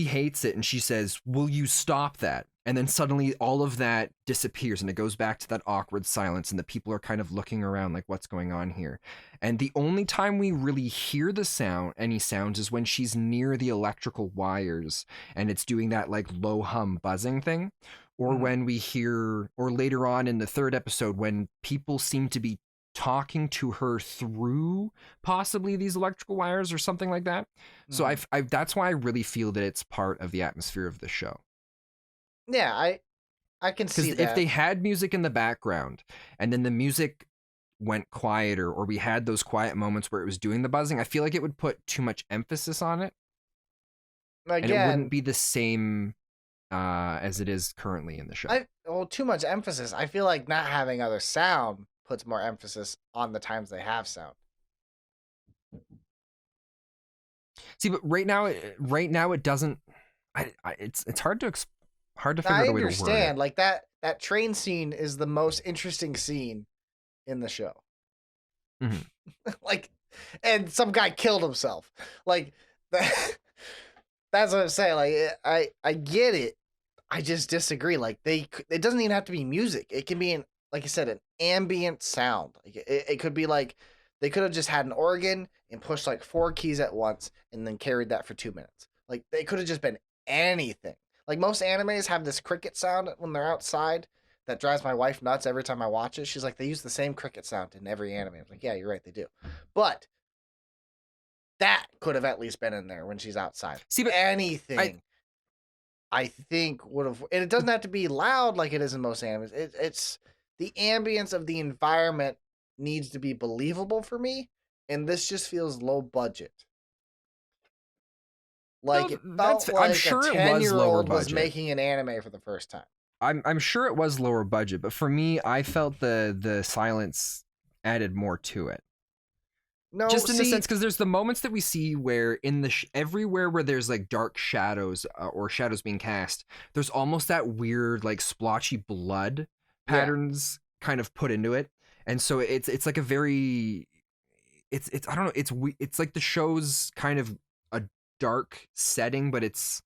hates it, and she says, "Will you stop that?" And then suddenly all of that disappears, and it goes back to that awkward silence, and the people are kind of looking around like, what's going on here? And the only time we really hear any sounds, is when she's near the electrical wires, and it's doing that like low hum buzzing thing, or Mhm. when or later on in the third episode, when people seem to be talking to her through possibly these electrical wires or something like that. So Mhm. that's why I really feel that it's part of the atmosphere of the show. Yeah, I can Because see if that. they had music in the background and then the music went quieter, or we had those quiet moments where it was doing the buzzing, I feel like it would put too much emphasis on it, and it wouldn't Again, be the same as it is currently in the show. too much emphasis. I feel like not having other sound puts more emphasis on the times they have sound. See, but right now it doesn't. It's hard to figure I out a way to word it. understand. Like that train scene is the most interesting scene in the show. Mhm. Like, and some guy killed himself. Like that, that's what I'm saying. Like I get it. I just disagree. Like it doesn't even have to be music. It can be like I said, an ambient sound. Like it could be like they could have just had an organ and pushed like 4 keys at once and then carried that for 2 minutes. Like they could have just been anything. Like most animes have this cricket sound when they're outside that drives my wife nuts every time I watch it. She's like, they use the same cricket sound in every anime. I'm like, yeah, you're right, they do. But that could have at least been in there when she's outside. See, but I Anything I think would have, and it doesn't have to be loud like it is in most animes. It's the ambience of the environment needs to be believable for me, and this just feels low budget. Like no, it that's felt I'm like a sure it ten was year lower old was budget. making an anime for the first time. I'm sure it was lower budget, but for me, I felt the silence added more to it. No, Just in the see, sense, because there's the moments that we see where in the everywhere where there's like dark shadows or shadows being cast, there's almost that weird like splotchy blood yeah, patterns kind of put into it, and so it's like a very it's I don't know, it's like the show's kind of a dark setting, but it's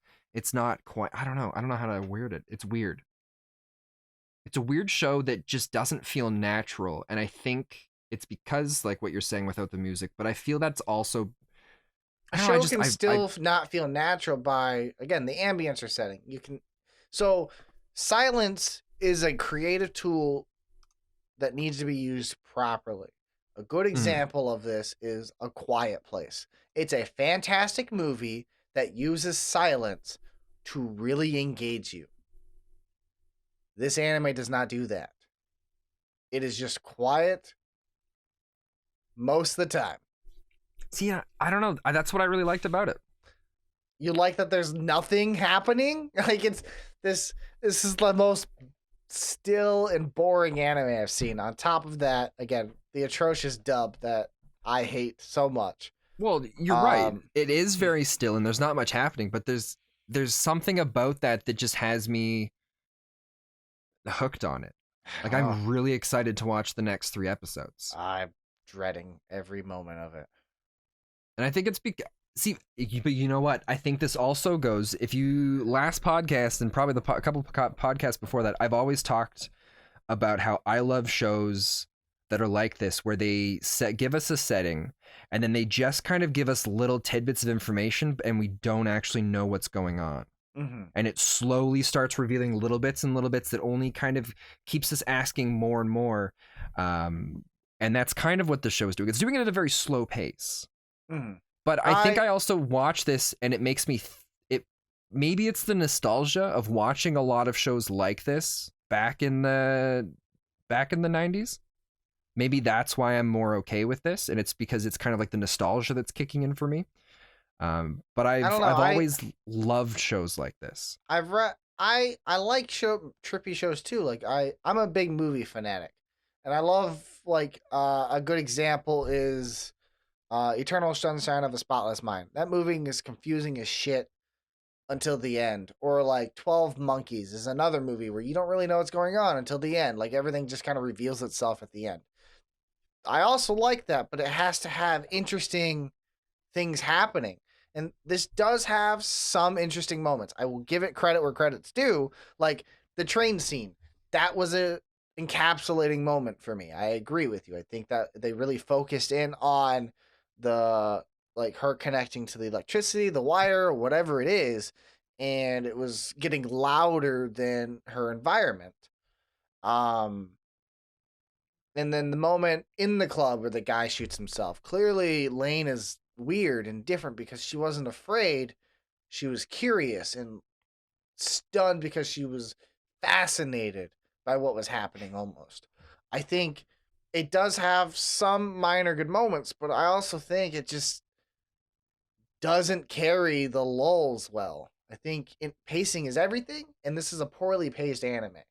not quite, I don't know how to word it. It's weird. It's a weird show that just doesn't feel natural, and I think it's because like what you're saying without the music, but I feel that's also, a I don't know, show can I still not feel natural by again the ambience or setting. You can, so silence is a creative tool that needs to be used properly. A good mhm. example of this is A Quiet Place. It's a fantastic movie that uses silence to really engage you. This anime does not do that. It is just quiet most of the time. See, I don't know, that's what I really liked about it. You like that there's nothing happening? Like it's this is the most still and boring anime I've seen. On top of that, again, the atrocious dub that I hate so much. Well, you're right, Um, it is very still and there's not much happening, but there's something about that that just has me hooked on it. Like, oh, I'm really excited to watch the next 3 episodes. I'm dreading every moment of it. And I think it's because, see, but you know what? I think this also goes, if you last podcast and probably the couple of podcasts before that, I've always talked about how I love shows that are like this, where they give us a setting and then they just kind of give us little tidbits of information and we don't actually know what's going on. Mm-hmm. And it slowly starts revealing little bits and little bits that only kind of keeps us asking more and more. And that's kind of what the show is doing. It's doing it at a very slow pace. Mm-hmm. But I think I I also watch this and it makes me it maybe it's the nostalgia of watching a lot of shows like this back in the 90s. Maybe that's why I'm more okay with this, and it's because it's kind of like the nostalgia that's kicking in for me. But I don't know. I've always loved shows like this. I've read I like trippy shows too. Like I'm a big movie fanatic, and I love like a good example is Eternal Sunshine of the Spotless Mind. That movie is confusing as shit. until the end, or like 12 Monkeys is another movie where you don't really know what's going on until the end. Like everything just kind of reveals itself at the end. I also like that, but it has to have interesting things happening. And this does have some interesting moments. I will give it credit where credit's due. Like the train scene, that was a encapsulating moment for me. I agree with you. I think that they really focused in on the like her connecting to the electricity, the wire, or whatever it is, and it was getting louder than her environment. Um and then the moment in the club where the guy shoots himself. Clearly Lane is weird and different because she wasn't afraid. She was curious and stunned because she was fascinated by what was happening almost. I think it does have some minor good moments, but I also think it just doesn't carry the lulls well. I think pacing is everything, and this is a poorly paced anime.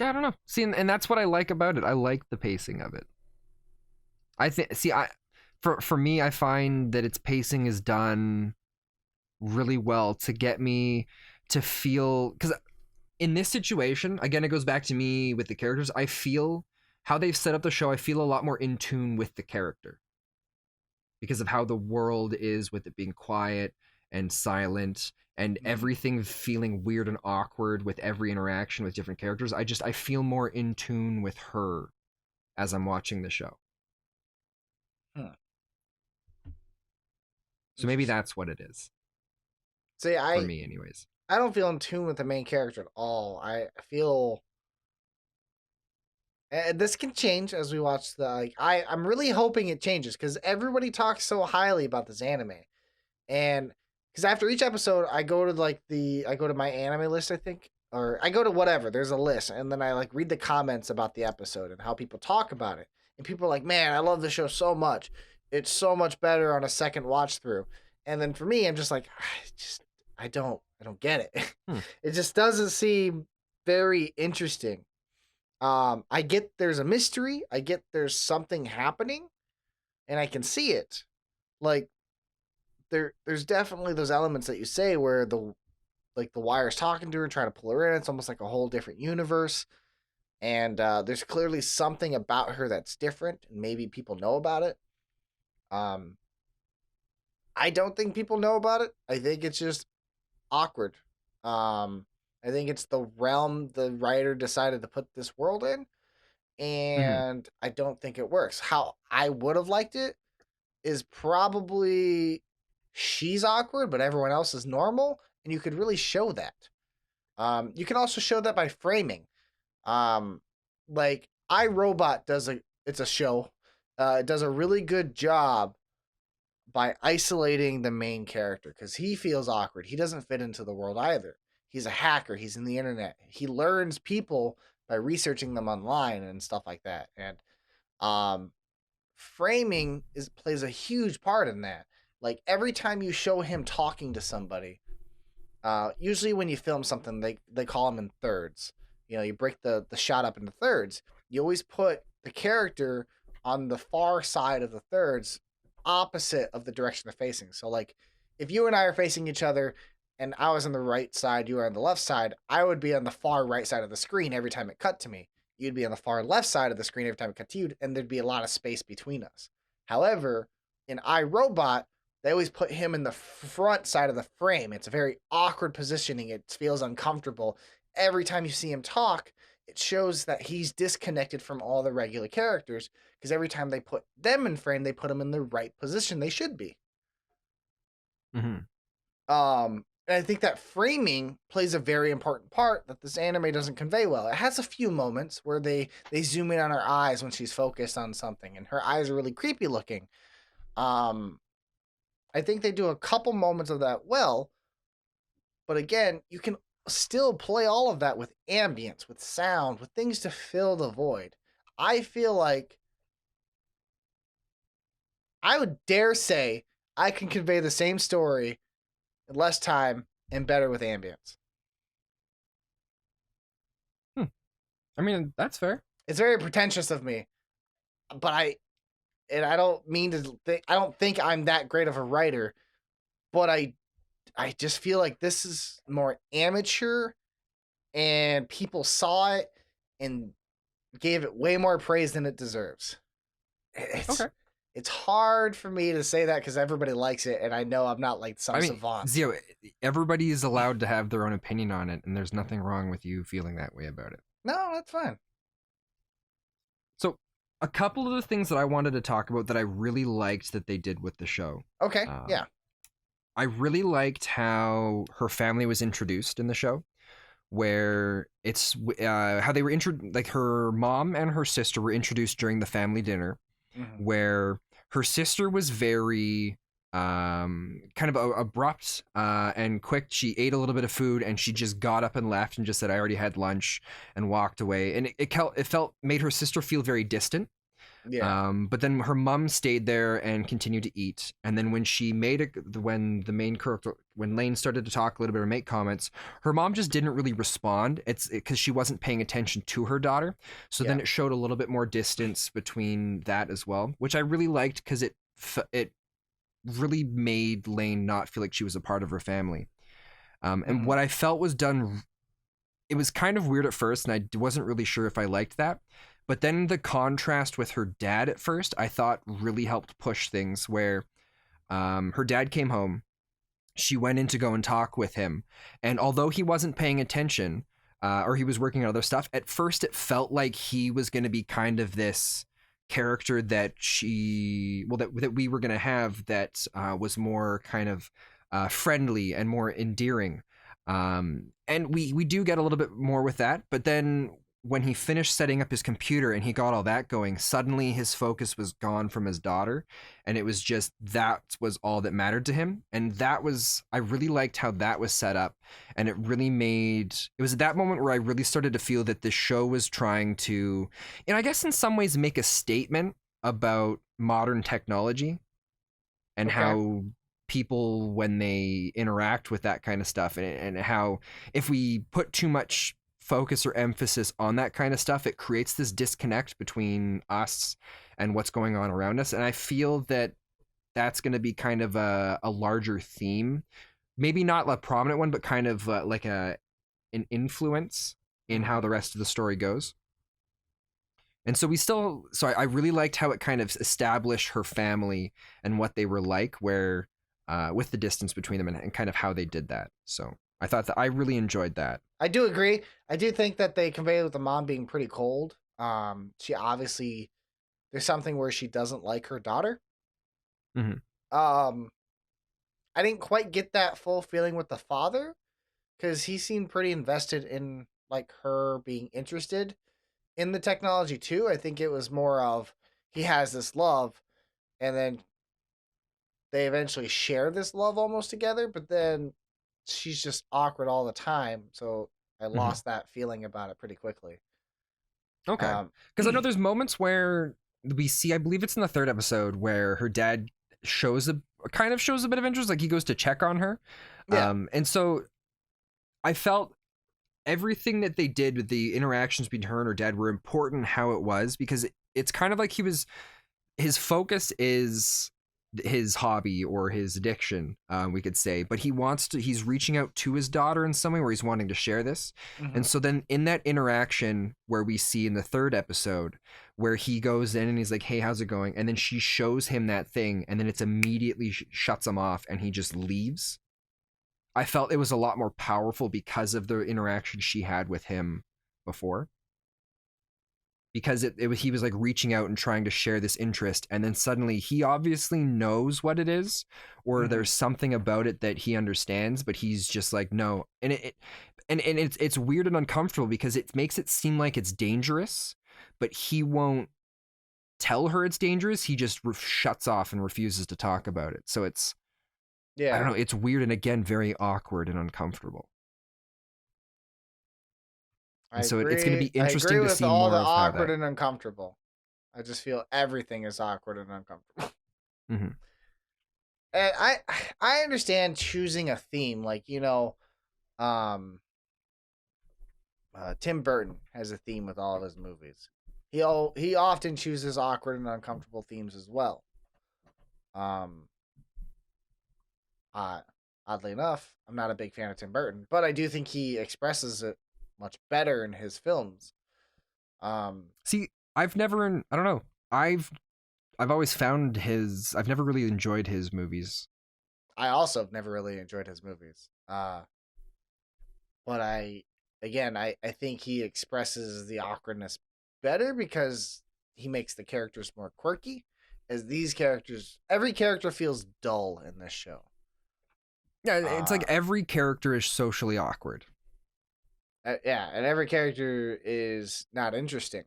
Yeah, I don't know. See, and that's what I like about it. I like the pacing of it. I think. See, for me, I find that its pacing is done really well to get me to feel, because in this situation, again, it goes back to me with the characters. I feel how they've set up the show. I feel a lot more in tune with the character because of how the world is, with it being quiet and silent and everything feeling weird and awkward with every interaction with different characters. I feel more in tune with her as I'm watching the show. Hmm. So maybe that's what it is. See, For me anyways. I don't feel in tune with the main character at all. I feel this can change as we watch the like. I'm really hoping it changes because everybody talks so highly about this anime, and because after each episode, I go to I go to my anime list, I think, or I go to whatever. There's a list, and then I like read the comments about the episode and how people talk about it, and people are like, "Man, I love the show so much. It's so much better on a second watch through." And then for me, I'm just like, I don't get it. It just doesn't seem very interesting. I get there's a mystery. I get there's something happening, and I can see it. Like there's definitely those elements that you say where the wire's talking to her, trying to pull her in. It's almost like a whole different universe, and there's clearly something about her that's different, and maybe people know about it. Um, I don't think people know about it. I think it's just awkward. I think it's the realm the writer decided to put this world in, Mm-hmm. and I don't think it works. How I would have liked it is probably she's awkward, but everyone else is normal, and you could really show that. You can also show that by framing. Um, like iRobot does a it's a show. It does a really good job by isolating the main character because he feels awkward. He doesn't fit into the world either. He's a hacker. He's in the internet. He learns people by researching them online and stuff like that. And um, framing plays a huge part in that. Like every time you show him talking to somebody, usually when you film something, they call them in thirds. You know, you break the shot up into thirds. You always put the character on the far side of the thirds, opposite of the direction they're facing. So, like, if you and I are facing each other, and I was on the right side, you were on the left side, I would be on the far right side of the screen every time it cut to me. You'd be on the far left side of the screen every time it cut to you, and there'd be a lot of space between us. However, in iRobot, they always put him in the front side of the frame. It's a very awkward positioning. It feels uncomfortable. Every time you see him talk, it shows that he's disconnected from all the regular characters because every time they put them in frame, they put them in the right position they should be. Mm-hmm. And I think that framing plays a very important part that this anime doesn't convey well. It has a few moments where they zoom in on her eyes when she's focused on something, and her eyes are really creepy looking. Um, I think they do a couple moments of that well, but again, you can still play all of that with ambience, with sound, with things to fill the void. I feel like I would dare say I can convey the same story in less time and better with ambience. I mean, that's fair. It's very pretentious of me, but I don't mean to think I don't think I'm that great of a writer, but I just feel like this is more amateur, and people saw it and gave it way more praise than it deserves. It's Okay. it's hard for me to say that because everybody likes it, and I know I'm not like some I mean, savant. Zio, everybody is allowed to have their own opinion on it, and there's nothing wrong with you feeling that way about it. No, that's fine. So, a couple of the things that I wanted to talk about that I really liked that they did with the show. Okay, Um, yeah. I really liked how her family was introduced in the show, where it's how they were like her mom and her sister were introduced during the family dinner, Mm-hmm. where her sister was very kind of abrupt and quick. She ate a little bit of food and she just got up and left and just said, I already had lunch, and walked away. And it felt made her sister feel very distant. Yeah. But then her mom stayed there and continued to eat. And then when she when the main character, when Lane started to talk a little bit or make comments, her mom just didn't really respond. It's because she wasn't paying attention to her daughter. So then Yeah. it showed a little bit more distance between that as well, which I really liked because it really made Lane not feel like she was a part of her family. And Mm-hmm. what I felt was done, it was kind of weird at first, and I wasn't really sure if I liked that. But then the contrast with her dad at first, I thought really helped push things. Where her dad came home, she went in to go and talk with him, and although he wasn't paying attention, or he was working on other stuff, at first it felt like he was going to be kind of this character that that we were going to have that was more kind of friendly and more endearing. And we do get a little bit more with that, but then when he finished setting up his computer and he got all that going, suddenly his focus was gone from his daughter, and it was just that was all that mattered to him. And that was, I really liked how that was set up, and it really made, it was at that moment where I really started to feel that the show was trying to, and I guess in some ways make a statement about modern technology and Okay. how people, when they interact with that kind of stuff, and how if we put too much focus or emphasis on that kind of stuff, it creates this disconnect between us and what's going on around us. And I feel that that's going to be kind of a larger theme, maybe not a prominent one, but kind of like an influence in how the rest of the story goes. And so I really liked how it kind of established her family and what they were like, where with the distance between them, and kind of how they did that. So I thought that I really enjoyed that. I do agree. I do think that they convey it with the mom being pretty cold. She obviously, there's something where she doesn't like her daughter. Mhm. I didn't quite get that full feeling with the father because he seemed pretty invested in like her being interested in the technology too. I think it was more of he has this love, and then they eventually share this love almost together, but then she's just awkward all the time. So I Mhm. lost that feeling about it pretty quickly. Okay. Um, Because I know there's moments where we see, I believe it's in the third episode, where her dad shows a kind of shows a bit of interest, like he goes to check on her. yeah, And so I felt everything that they did with the interactions between her and her dad were important how it was, because it's kind of like his focus is his hobby or his addiction, we could say, but he's reaching out to his daughter in some way where he's wanting to share this. mm-hmm. And so then in that interaction where we see in the third episode, where he goes in and he's like, hey, how's it going? And then she shows him that thing, and then it's immediately shuts him off and he just leaves. I felt it was a lot more powerful because of the interaction she had with him before, because he was like reaching out and trying to share this interest, and then suddenly he obviously knows what it is, or Mm-hmm. there's something about it that he understands, but he's just like, no. And it's weird and uncomfortable because it makes it seem like it's dangerous, but he won't tell her it's dangerous. He just shuts off and refuses to talk about it. So I don't Yeah, know, it's weird, and again very awkward and uncomfortable. I And so it's going to agree. be I agree interesting to with see all the more of how awkward that. and uncomfortable. I just feel everything is awkward and uncomfortable. Mhm. And I understand choosing a theme, like um, Tim Burton has a theme with all of his movies. He often chooses awkward and uncomfortable themes as well. Um, Uh, Oddly enough, I'm not a big fan of Tim Burton, but I do think he expresses it much better in his films. Um, See, I don't know. I've always found his. I've never really enjoyed his movies. I also have never really enjoyed his movies. But I think he expresses the awkwardness better because he makes the characters more quirky. As these characters, every character feels dull in this show. Yeah, it's like Uh, every character is socially awkward. yeah, and every character is not interesting.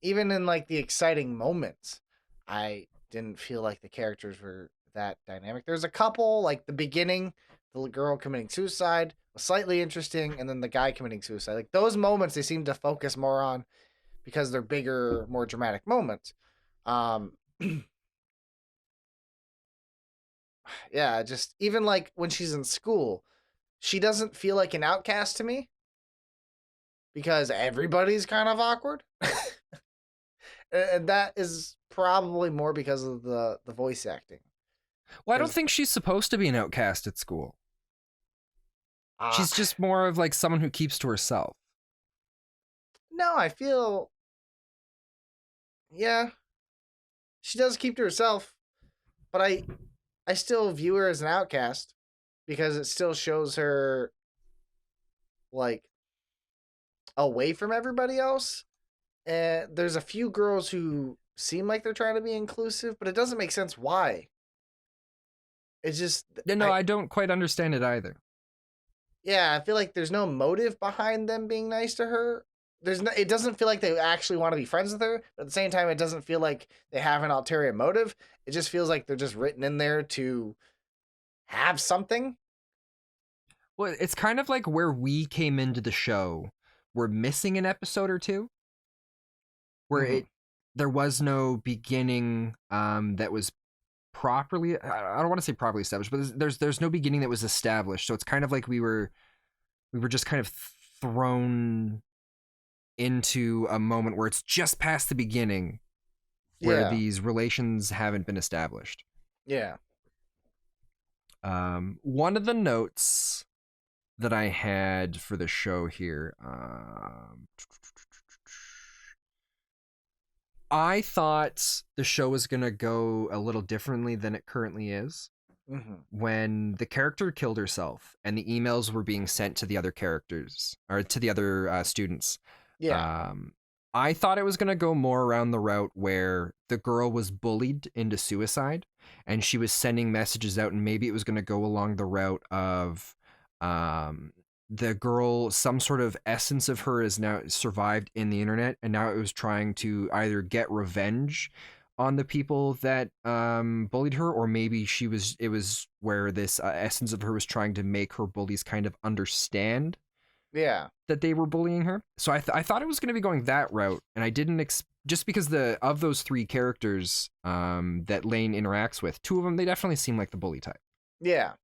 Even in like the exciting moments, I didn't feel like the characters were that dynamic. There's a couple, like the beginning, the girl committing suicide was slightly interesting, and then the guy committing suicide. Like those moments, they seem to focus more on because they're bigger, more dramatic moments. Um, yeah, just even like when she's in school, she doesn't feel like an outcast to me because everybody's kind of awkward. And that is probably more because of the voice acting. Well, I don't Because think she's supposed to be an outcast at school. uh, She's just more of like someone who keeps to herself. no, I feel yeah, she does keep to herself, but I still view her as an outcast because it still shows her like away from everybody else. And there's a few girls who seem like they're trying to be inclusive, but it doesn't make sense why. It's just Yeah, no, I don't quite understand it either. yeah, I feel like there's no motive behind them being nice to her. There's no, it doesn't feel like they actually want to be friends with her. But at the same time, it doesn't feel like they have an ulterior motive. It just feels like they're just written in there to have something. Well, it's kind of like where we came into the show. We're missing an episode or two where Mm-hmm. there was no beginning that was properly, I don't want to say properly established, but there's no beginning that was established. So it's kind of like we were just kind of thrown into a moment where it's just past the beginning where Yeah, these relations haven't been established. yeah. One of the notes that I had for the show here, I thought the show was gonna go a little differently than it currently is. Mm-hmm. When the character killed herself and the emails were being sent to the other characters or to the other students, Yeah, um, I thought it was going to go more around the route where the girl was bullied into suicide and she was sending messages out, and maybe it was going to go along the route of um, the girl, some sort of essence of her is now survived in the internet, and now it was trying to either get revenge on the people that bullied her, or maybe it was where this essence of her was trying to make her bullies kind of understand yeah, that they were bullying her. So I thought it was going to be going that route, and I didn't just because of those three characters that Lane interacts with, two of them they definitely seem like the bully type, yeah,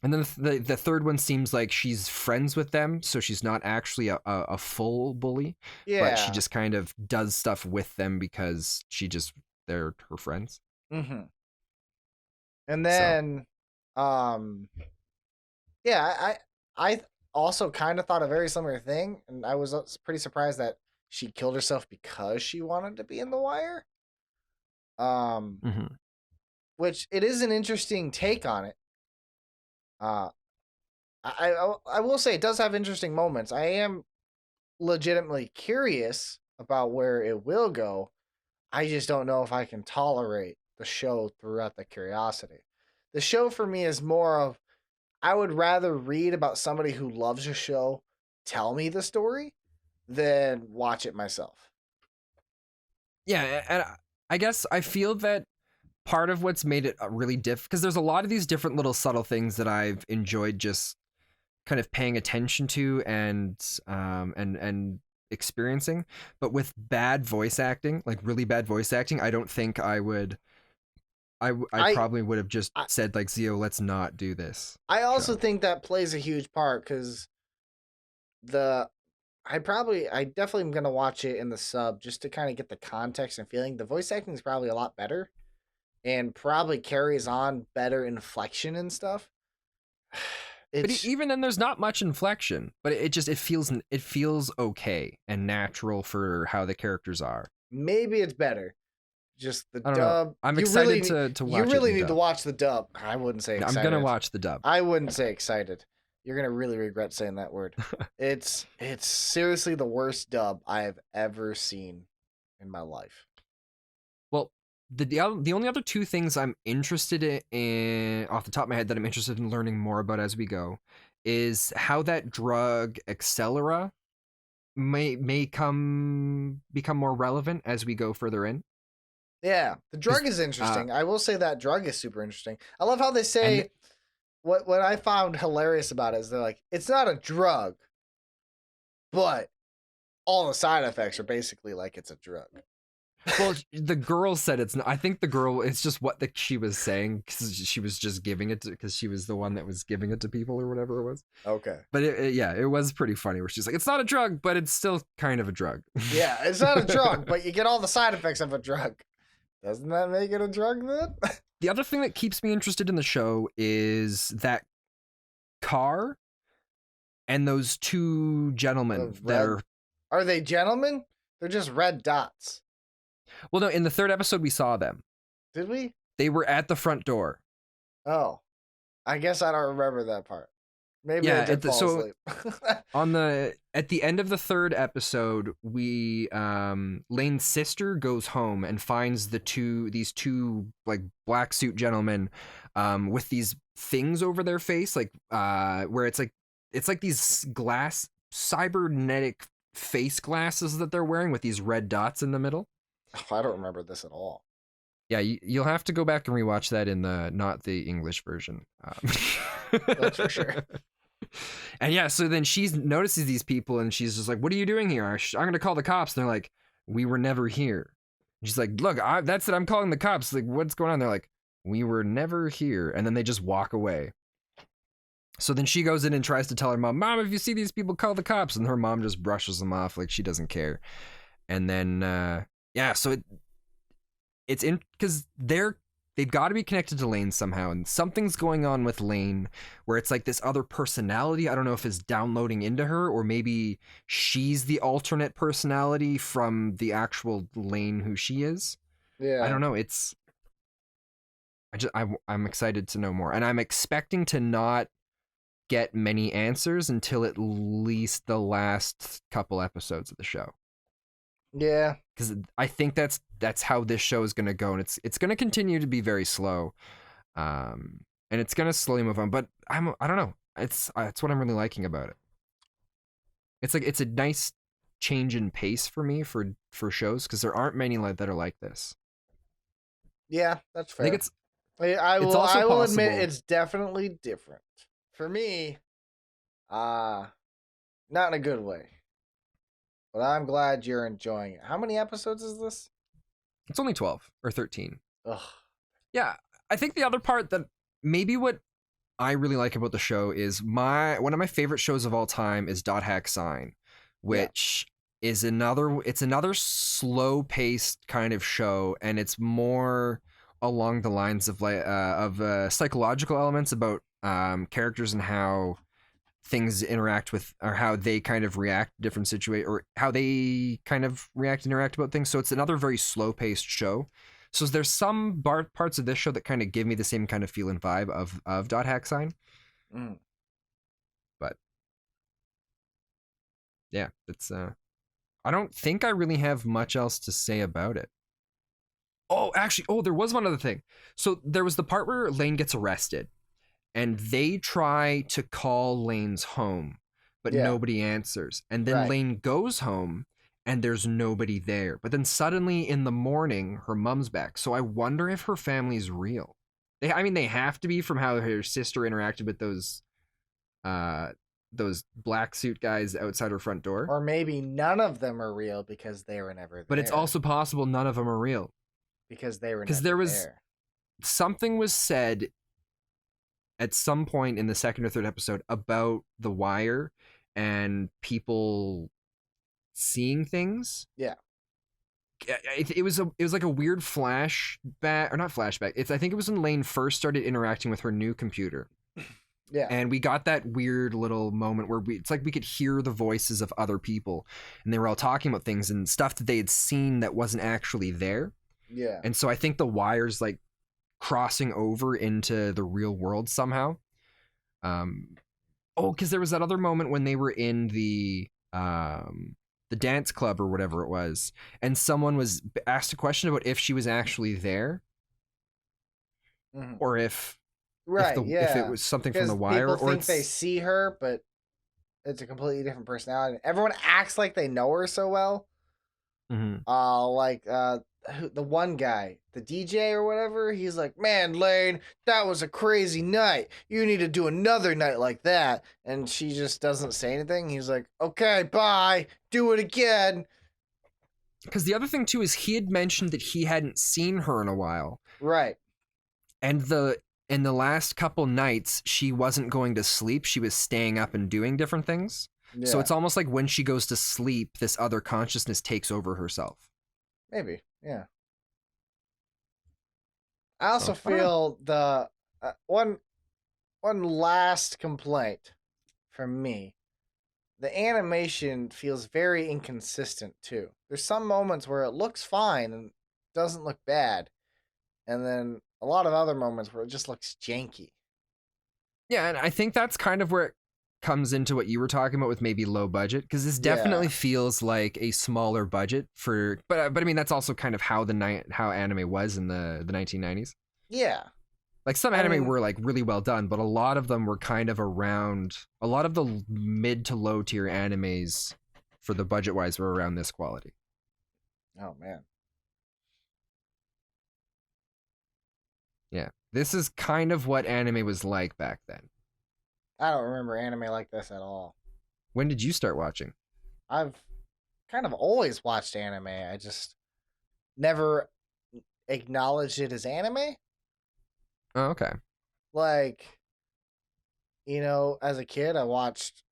and then the third one seems like she's friends with them, so she's not actually a full bully, but she yeah. just kind of does stuff with them because they're her friends. Mm-hmm. And So then, um, yeah, I also kind of thought a very similar thing, and I was pretty surprised that she killed herself because she wanted to be in the wire. Um, mhm. which it is an interesting take on it. Uh, I will say it does have interesting moments. I am legitimately curious about where it will go. I just don't know if I can tolerate the show throughout the curiosity. The show for me is more of I would rather read about somebody who loves a show tell me the story than watch it myself. Yeah, and I guess I feel that part of what's made it really because there's a lot of these different little subtle things that I've enjoyed just kind of paying attention to and experiencing, but with bad voice acting, like really bad voice acting, I don't think I would. I I probably would have just I, said like, Zeo, let's not do this I also show. think that plays a huge part because the I definitely am gonna watch it in the sub just to kind of get the context and feeling. The voice acting is probably a lot better and probably carries on better inflection and stuff. But It's even then, there's not much inflection. But it feels okay and natural for how the characters are. maybe it's better. Just the I don't know. dub. I'm You excited really, to watch you really it in need to dub. watch the dub. I wouldn't say excited. I'm gonna watch the dub. I wouldn't say excited. You're gonna really regret saying that word. It's seriously the worst dub I have ever seen in my life. Well, the only other two things I'm interested in off the top of my head that I'm interested in learning more about as we go is how that drug Accelera may become more relevant as we go further in. Yeah, the drug is interesting. I will say that drug is super interesting. I love how they say what I found hilarious about it is they're like, it's not a drug, but all the side effects are basically like it's a drug. Well, the girl said it's not. I think the girl, it's just what she was saying because she was just giving it because she was the one that was giving it to people or whatever it was. Okay. But it was pretty funny where she's like, it's not a drug, but it's still kind of a drug. Yeah, it's not a drug, but you get all the side effects of a drug. Doesn't that make it a drug then? The other thing that keeps me interested in the show is that car and those two gentlemen that are they gentlemen? They're just red dots. Well, no, in the third episode we saw them. Did we? They were at the front door. Oh, I guess I don't remember that part. Maybe I did fall asleep. At the end of the third episode, Lane's sister goes home and finds these two like black suit gentlemen with these things over their face, like where it's like these glass cybernetic face glasses that they're wearing with these red dots in the middle. Oh, I don't remember this at all. Yeah, you'll have to go back and rewatch that in not the English version. That's for sure. And yeah, so then she notices these people and she's just like, what are you doing here? I'm going to call the cops. And they're like, we were never here. And she's like, look, that's it. I'm calling the cops. Like, what's going on? They're like, we were never here. And then they just walk away. So then she goes in and tries to tell her mom, if you see these people, call the cops. And her mom just brushes them off like she doesn't care. And then, so it's in because they've got to be connected to Lane somehow, and something's going on with Lane where it's like this other personality. I don't know if it's downloading into her or maybe she's the alternate personality from the actual Lane who she is. Yeah, I don't know. I'm excited to know more, and I'm expecting to not get many answers until at least the last couple episodes of the show. Yeah, because I think that's how this show is going to go, and it's going to continue to be very slow, and it's going to slowly move on. But I don't know. It's what I'm really liking about it. It's like it's a nice change in pace for me for shows because there aren't many that are like this. Yeah, that's fair. I think I will admit it's definitely different for me. Not in a good way. But I'm glad you're enjoying it. How many episodes is this? It's only 12 or 13. Ugh. Yeah, I think the other part that maybe what I really like about the show is one of my favorite shows of all time is Dot Hack Sign, which is another slow-paced kind of show, and it's more along the lines of psychological elements about characters and how things interact with, or how they kind of react to different situations, or how they kind of react and interact about things. So it's another very slow-paced show. So there's some parts of this show that kind of give me the same kind of feel and vibe of Dot Hack Sign. Mm. But yeah, it's I don't think I really have much else to say about it. There was one other thing. So there was the part where Lane gets arrested, and they try to call Lane's home, but nobody answers. And then Lane goes home, and there's nobody there. But then suddenly in the morning, her mom's back. So I wonder if her family's real. They have to be from how her sister interacted with those black suit guys outside her front door. Or maybe none of them are real because they were never there. But it's also possible none of them are real. Because they were never there. Because there was there. Something was said at some point in the second or third episode about the wire and people seeing things. Yeah. it was like a weird flashback, or not flashback. I think it was when Lane first started interacting with her new computer. Yeah. And we got that weird little moment where it's like we could hear the voices of other people, and they were all talking about things and stuff that they had seen that wasn't actually there. Yeah. And so I think the wires like crossing over into the real world somehow. Because there was that other moment when they were in the dance club or whatever it was, and someone was asked a question about if she was actually there, or if if it was something from The Wire, people or think they see her, but it's a completely different personality. Everyone acts like they know her so well. The one guy, the DJ or whatever, he's like, "Man, Lane, that was a crazy night. You need to do another night like that." And she just doesn't say anything. He's like, "Okay, bye. Do it again." Because the other thing too is he had mentioned that he hadn't seen her in a while, right? And in the last couple nights, she wasn't going to sleep. She was staying up and doing different things. Yeah. So it's almost like when she goes to sleep, this other consciousness takes over herself. Maybe, yeah. I also feel the one last complaint from me. The animation feels very inconsistent too. There's some moments where it looks fine and doesn't look bad, and then a lot of other moments where it just looks janky. Yeah, and I think that's kind of where it comes into what you were talking about with maybe low budget, because this definitely feels like a smaller budget for, but I mean that's also kind of how how anime was in the 1990s. Yeah. Like some anime were like really well done, but a lot of them were kind of around, a lot of the mid to low tier animes for the budget wise were around this quality. Oh man. Yeah. This is kind of what anime was like back then. I don't remember anime like this at all. When did you start watching? I've kind of always watched anime. I just never acknowledged it as anime. Oh, okay. Like, as a kid, I watched,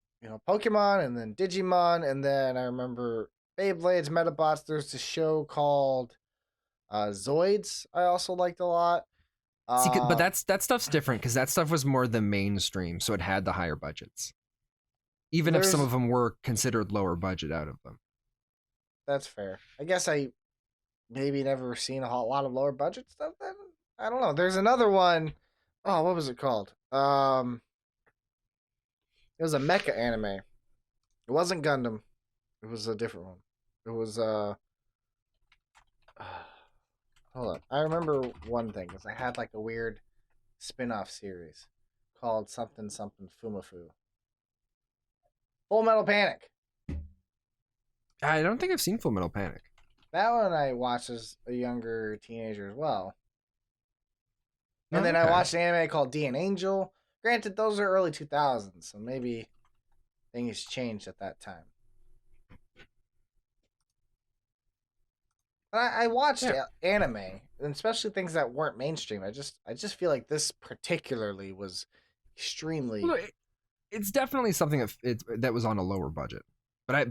Pokemon and then Digimon, and then I remember Beyblades, Metabots. There's this show called Zoids I also liked a lot. See, but that stuff's different because that stuff was more the mainstream, so it had the higher budgets. Even if some of them were considered lower budget out of them. That's fair. I guess I maybe never seen a lot of lower budget stuff then. I don't know. There's another one. Oh, what was it called? It was a mecha anime. It wasn't Gundam. It was a different one. It was hold on. I remember one thing because I had like a weird spin-off series called something Fumafu. Full Metal Panic. I don't think I've seen Full Metal Panic. That one I watched as a younger teenager as well. And then I watched an anime called D and Angel. Granted, those are early 2000s, so maybe things changed at that time. But I watched anime, and especially things that weren't mainstream. I just feel like this particularly was extremely. Well, it's definitely something that was on a lower budget. But I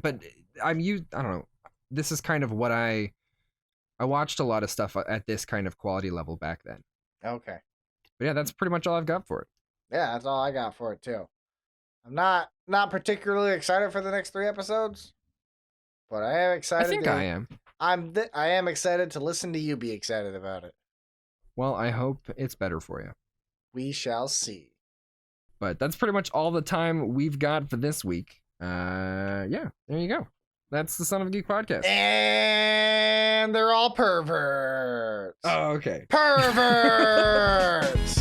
don't know. This is kind of what I watched a lot of stuff at this kind of quality level back then. Okay. But yeah, that's pretty much all I've got for it. Yeah, that's all I got for it too. I'm not particularly excited for the next 3 episodes, but I am excited. I think I am. I am excited to listen to you be excited about it. Well, I hope it's better for you. We shall see. But that's pretty much all the time we've got for this week. Yeah, there you go. That's the Son of a Geek podcast. And they're all perverts. Oh, okay. Perverts!